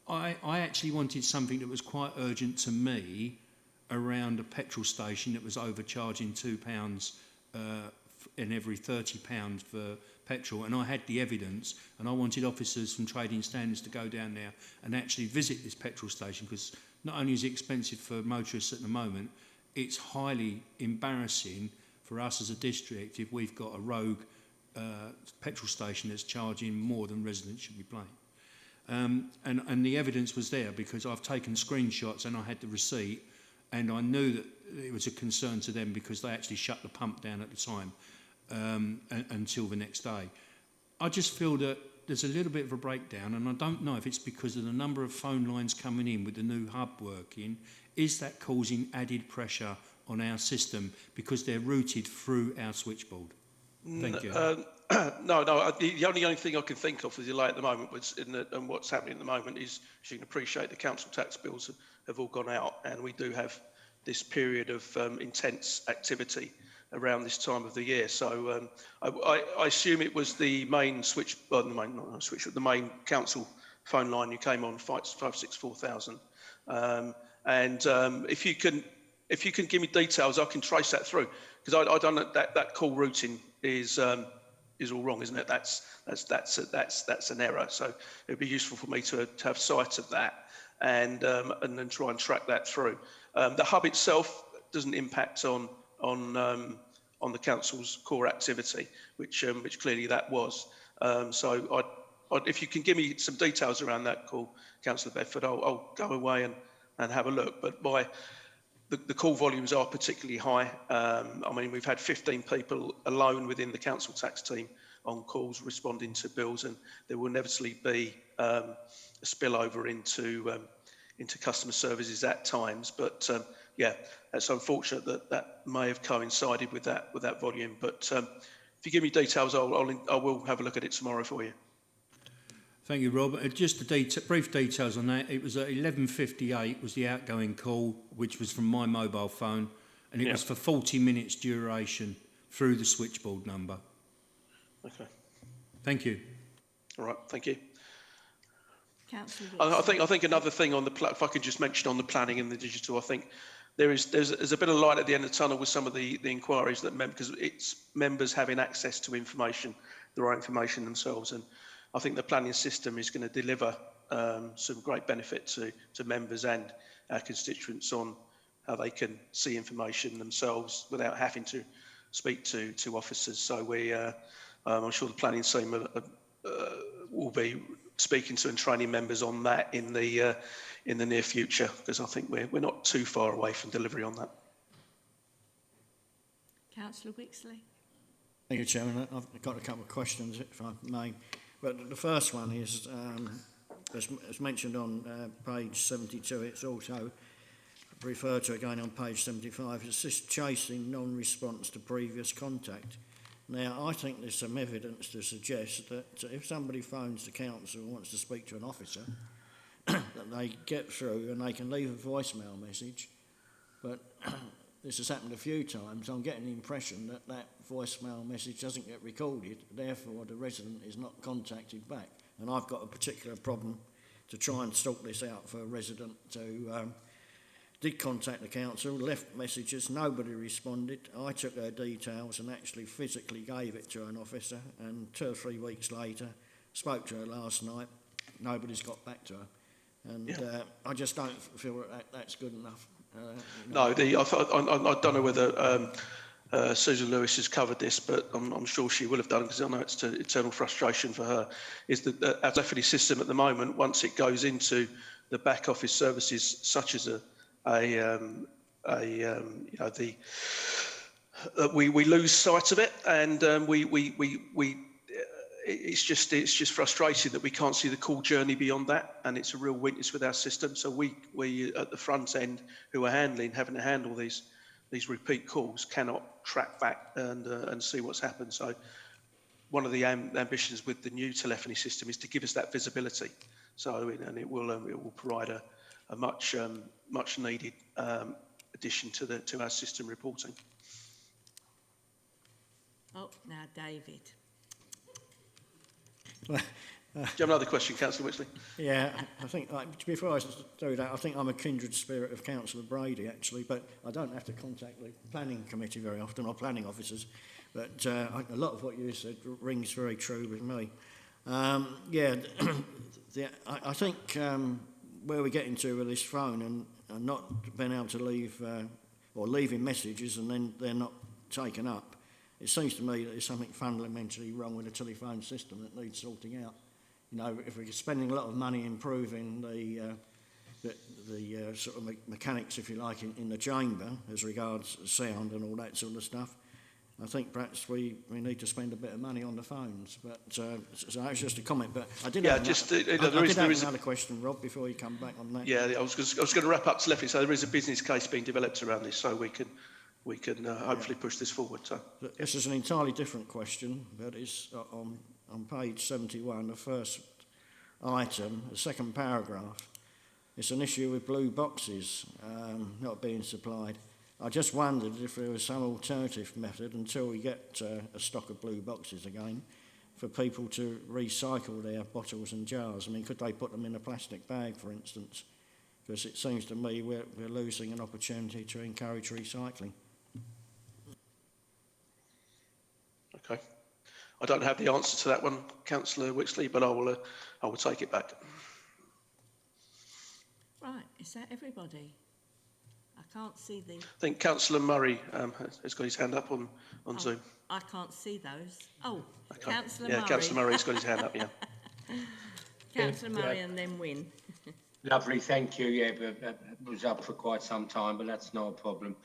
I actually wanted something that was quite urgent to me around a petrol station that was overcharging £2 in every £30 for petrol, and I had the evidence, and I wanted officers from Trading Standards to go down there and actually visit this petrol station, because not only is it expensive for motorists at the moment, it's highly embarrassing for us as a district if we've got a rogue petrol station that's charging more than residents should be paying. And the evidence was there, because I've taken screenshots and I had the receipt, and I knew that it was a concern to them because they actually shut the pump down at the time until the next day. I just feel that there's a little bit of a breakdown, and I don't know if it's because of the number of phone lines coming in with the new hub working. Is that causing added pressure on our system because they're routed through our switchboard? Thank you. No. The only thing I can think of with the delay at the moment was, and what's happening at the moment is, as you can appreciate, the council tax bills have all gone out, and we do have this period of intense activity around this time of the year. So I assume it was the main the main council phone line you came on, 564,000. And if you can give me details, I can trace that through, because I don't know that call routing is all wrong, isn't it? That's an error. So it'd be useful for me to have sight of that and then try and track that through. The hub itself doesn't impact on the council's core activity, which clearly that was. So if you can give me some details around that call, Councillor Bedford, I'll go away and have a look. But the call volumes are particularly high. I mean, we've had 15 people alone within the council tax team on calls responding to bills, and there will inevitably be a spillover into customer services at times. But yeah, it's unfortunate that may have coincided with that volume. But if you give me details, I will have a look at it tomorrow for you. Thank you, Rob. Just the brief details on that. It was at 11:58 was the outgoing call, which was from my mobile phone, and it was for 40 minutes duration through the switchboard number. Okay. Thank you. All right. Thank you. Councillor I think another thing on if I could just mention on the planning and the digital, I think there's a bit of light at the end of the tunnel with some of the inquiries that because it's members having access to information, the right information themselves, and I think the planning system is going to deliver some great benefit to members and our constituents on how they can see information themselves without having to speak to officers. So I'm sure the planning team will be speaking to and training members on that in the near future, because I think we're not too far away from delivery on that. Councillor Wixley. Thank you, Chairman. I've got a couple of questions, if I may. But the first one is, as mentioned on page 72, it's also referred to again on page 75. It's this chasing non-response to previous contact. Now, I think there's some evidence to suggest that if somebody phones the council and wants to speak to an officer, that they get through and they can leave a voicemail message. But this has happened a few times. I'm getting the impression that that voicemail message doesn't get recorded, therefore the resident is not contacted back. And I've got a particular problem to try and sort this out for a resident who did contact the council, left messages, nobody responded. I took her details and actually physically gave it to an officer, and 2 or 3 weeks later, spoke to her last night, nobody's got back to her. And I just don't feel that that's good enough. No, I don't know whether Susan Lewis has covered this, but I'm sure she will have done, because I know it's to eternal frustration for her, is that our telephony system at the moment, once it goes into the back office services, such as we lose sight of it, and it's just frustrating that we can't see the call journey beyond that, and it's a real weakness with our system. So we at the front end, who are having to handle these repeat calls, cannot track back and see what's happened. So one of the ambitions with the new telephony system is to give us that visibility. So and it will provide a much needed addition to our system reporting. Oh, now David. Do you have another question, Councillor Whitsley? Yeah, I think, before I do that, I think I'm a kindred spirit of Councillor Brady, actually, but I don't have to contact the planning committee very often, or planning officers, but a lot of what you said rings very true with me. I think where we're getting to with this phone and not being able to leave, or leaving messages and then they're not taken up, it seems to me that there's something fundamentally wrong with the telephone system that needs sorting out. You know, if we're spending a lot of money improving the sort of mechanics, if you like, in the chamber as regards sound and all that sort of stuff, I think perhaps we need to spend a bit of money on the phones. But so that's just a comment. But I did have another question, Rob, before you come back on that. Yeah, I was going to wrap up telephony. So there is a business case being developed around this, so we can hopefully push this forward. So this is an entirely different question, but it's on page 71, the first item, the second paragraph. It's an issue with blue boxes not being supplied. I just wondered if there was some alternative method until we get a stock of blue boxes again for people to recycle their bottles and jars. I mean, could they put them in a plastic bag, for instance? Because it seems to me we're losing an opportunity to encourage recycling. Okay. I don't have the answer to that one, Councillor Whitsley, but I will take it back. Right, is that everybody? I can't see the... I think Councillor Murray has got his hand up on Zoom. I can't see those. Oh, Okay. Councillor Murray. Yeah, Councillor Murray's got his hand up, yeah. Councillor Murray and then Wynne. Lovely, thank you. Yeah, but it was up for quite some time, but that's not a problem.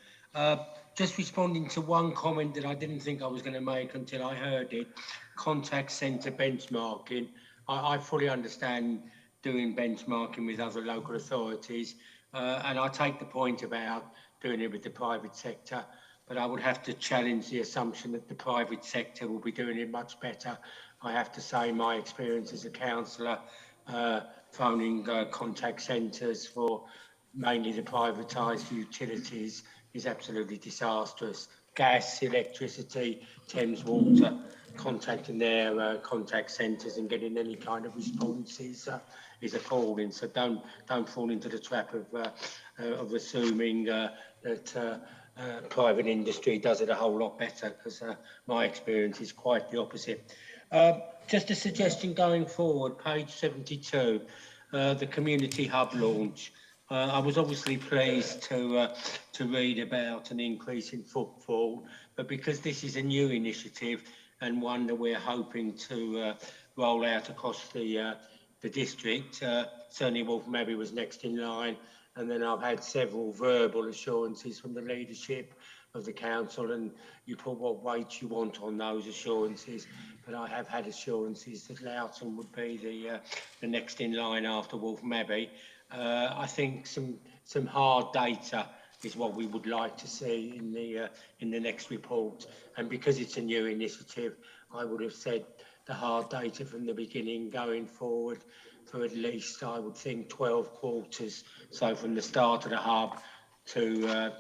Just responding to one comment that I didn't think I was going to make until I heard it, contact centre benchmarking. I fully understand doing benchmarking with other local authorities, and I take the point about doing it with the private sector, but I would have to challenge the assumption that the private sector will be doing it much better. I have to say my experience as a councillor, phoning contact centres for mainly the privatised utilities is absolutely disastrous. Gas, electricity, Thames Water, contacting their contact centres and getting any kind of responses is appalling. So don't fall into the trap of assuming that private industry does it a whole lot better, because my experience is quite the opposite. Just a suggestion going forward, page 72, the community hub launch. I was obviously pleased to read about an increase in footfall, but because this is a new initiative and one that we're hoping to roll out across the district, certainly Waltham Abbey was next in line, and then I've had several verbal assurances from the leadership of the council, and you put what weight you want on those assurances, but I have had assurances that Loughton would be the next in line after Waltham Abbey. I think some hard data is what we would like to see in the next report. And because it's a new initiative, I would have said the hard data from the beginning going forward for at least, I would think, 12 quarters. So from the start of the hub to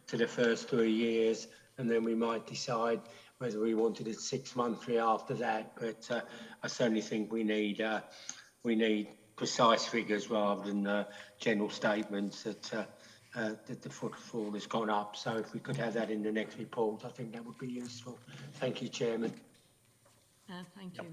the first 3 years, and then we might decide whether we wanted it 6 monthly after that. But I certainly think we need precise figures rather than general statements that the footfall has gone up. So if we could have that in the next report, I think that would be useful. Thank you, Chairman. Thank you.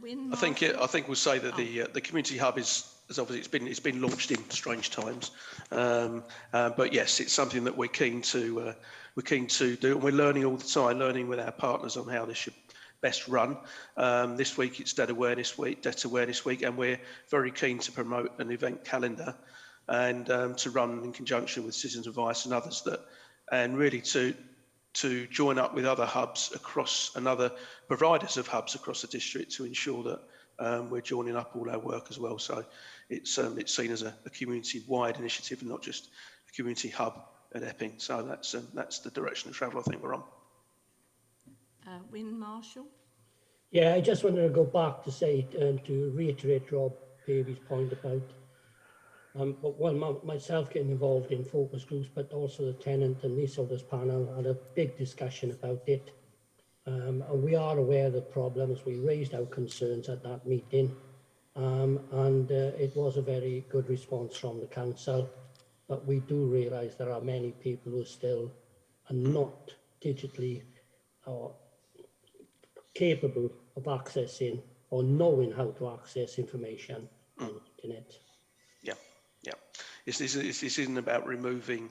Wynne, I think we'll say that the community hub is obviously it's been launched in strange times, but yes, it's something that we're keen to do, and we're learning all the time, learning with our partners on how this should best run. This week it's Debt Awareness Week, and we're very keen to promote an event calendar and to run in conjunction with Citizens Advice and others and really to join up with other hubs and other providers of hubs across the district to ensure that we're joining up all our work as well. So it's seen as a community-wide initiative and not just a community hub at Epping. So that's the direction of travel I think we're on. Wynne Marshall. Yeah, I just wanted to go back to say, to reiterate Rob Baby's point about, myself getting involved in focus groups, but also the tenant and leaseholders panel had a big discussion about it. And we are aware of the problems. We raised our concerns at that meeting. And it was a very good response from the council. But we do realise there are many people who still are not digitally or capable of accessing or knowing how to access information on the internet. Yeah. This isn't about removing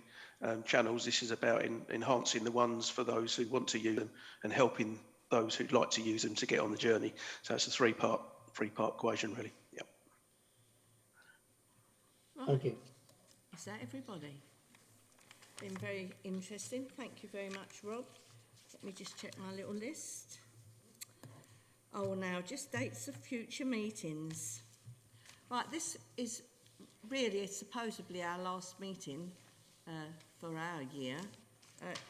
channels. This is about enhancing the ones for those who want to use them and helping those who'd like to use them to get on the journey. So it's a three-part equation, really. Yeah. Right. Thank you. Is that everybody? Been very interesting. Thank you very much, Rob. Let me just check my little list. Oh, now just dates of future meetings. Right, this is really supposedly our last meeting for our year.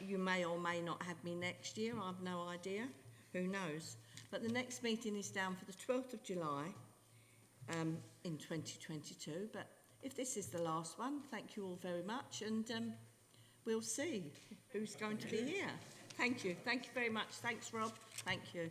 You may or may not have me next year. I've no idea. Who knows? But the next meeting is down for the 12th of July in 2022. But if this is the last one, thank you all very much, and we'll see who's going to be here. Thank you. Thank you very much. Thanks, Rob. Thank you.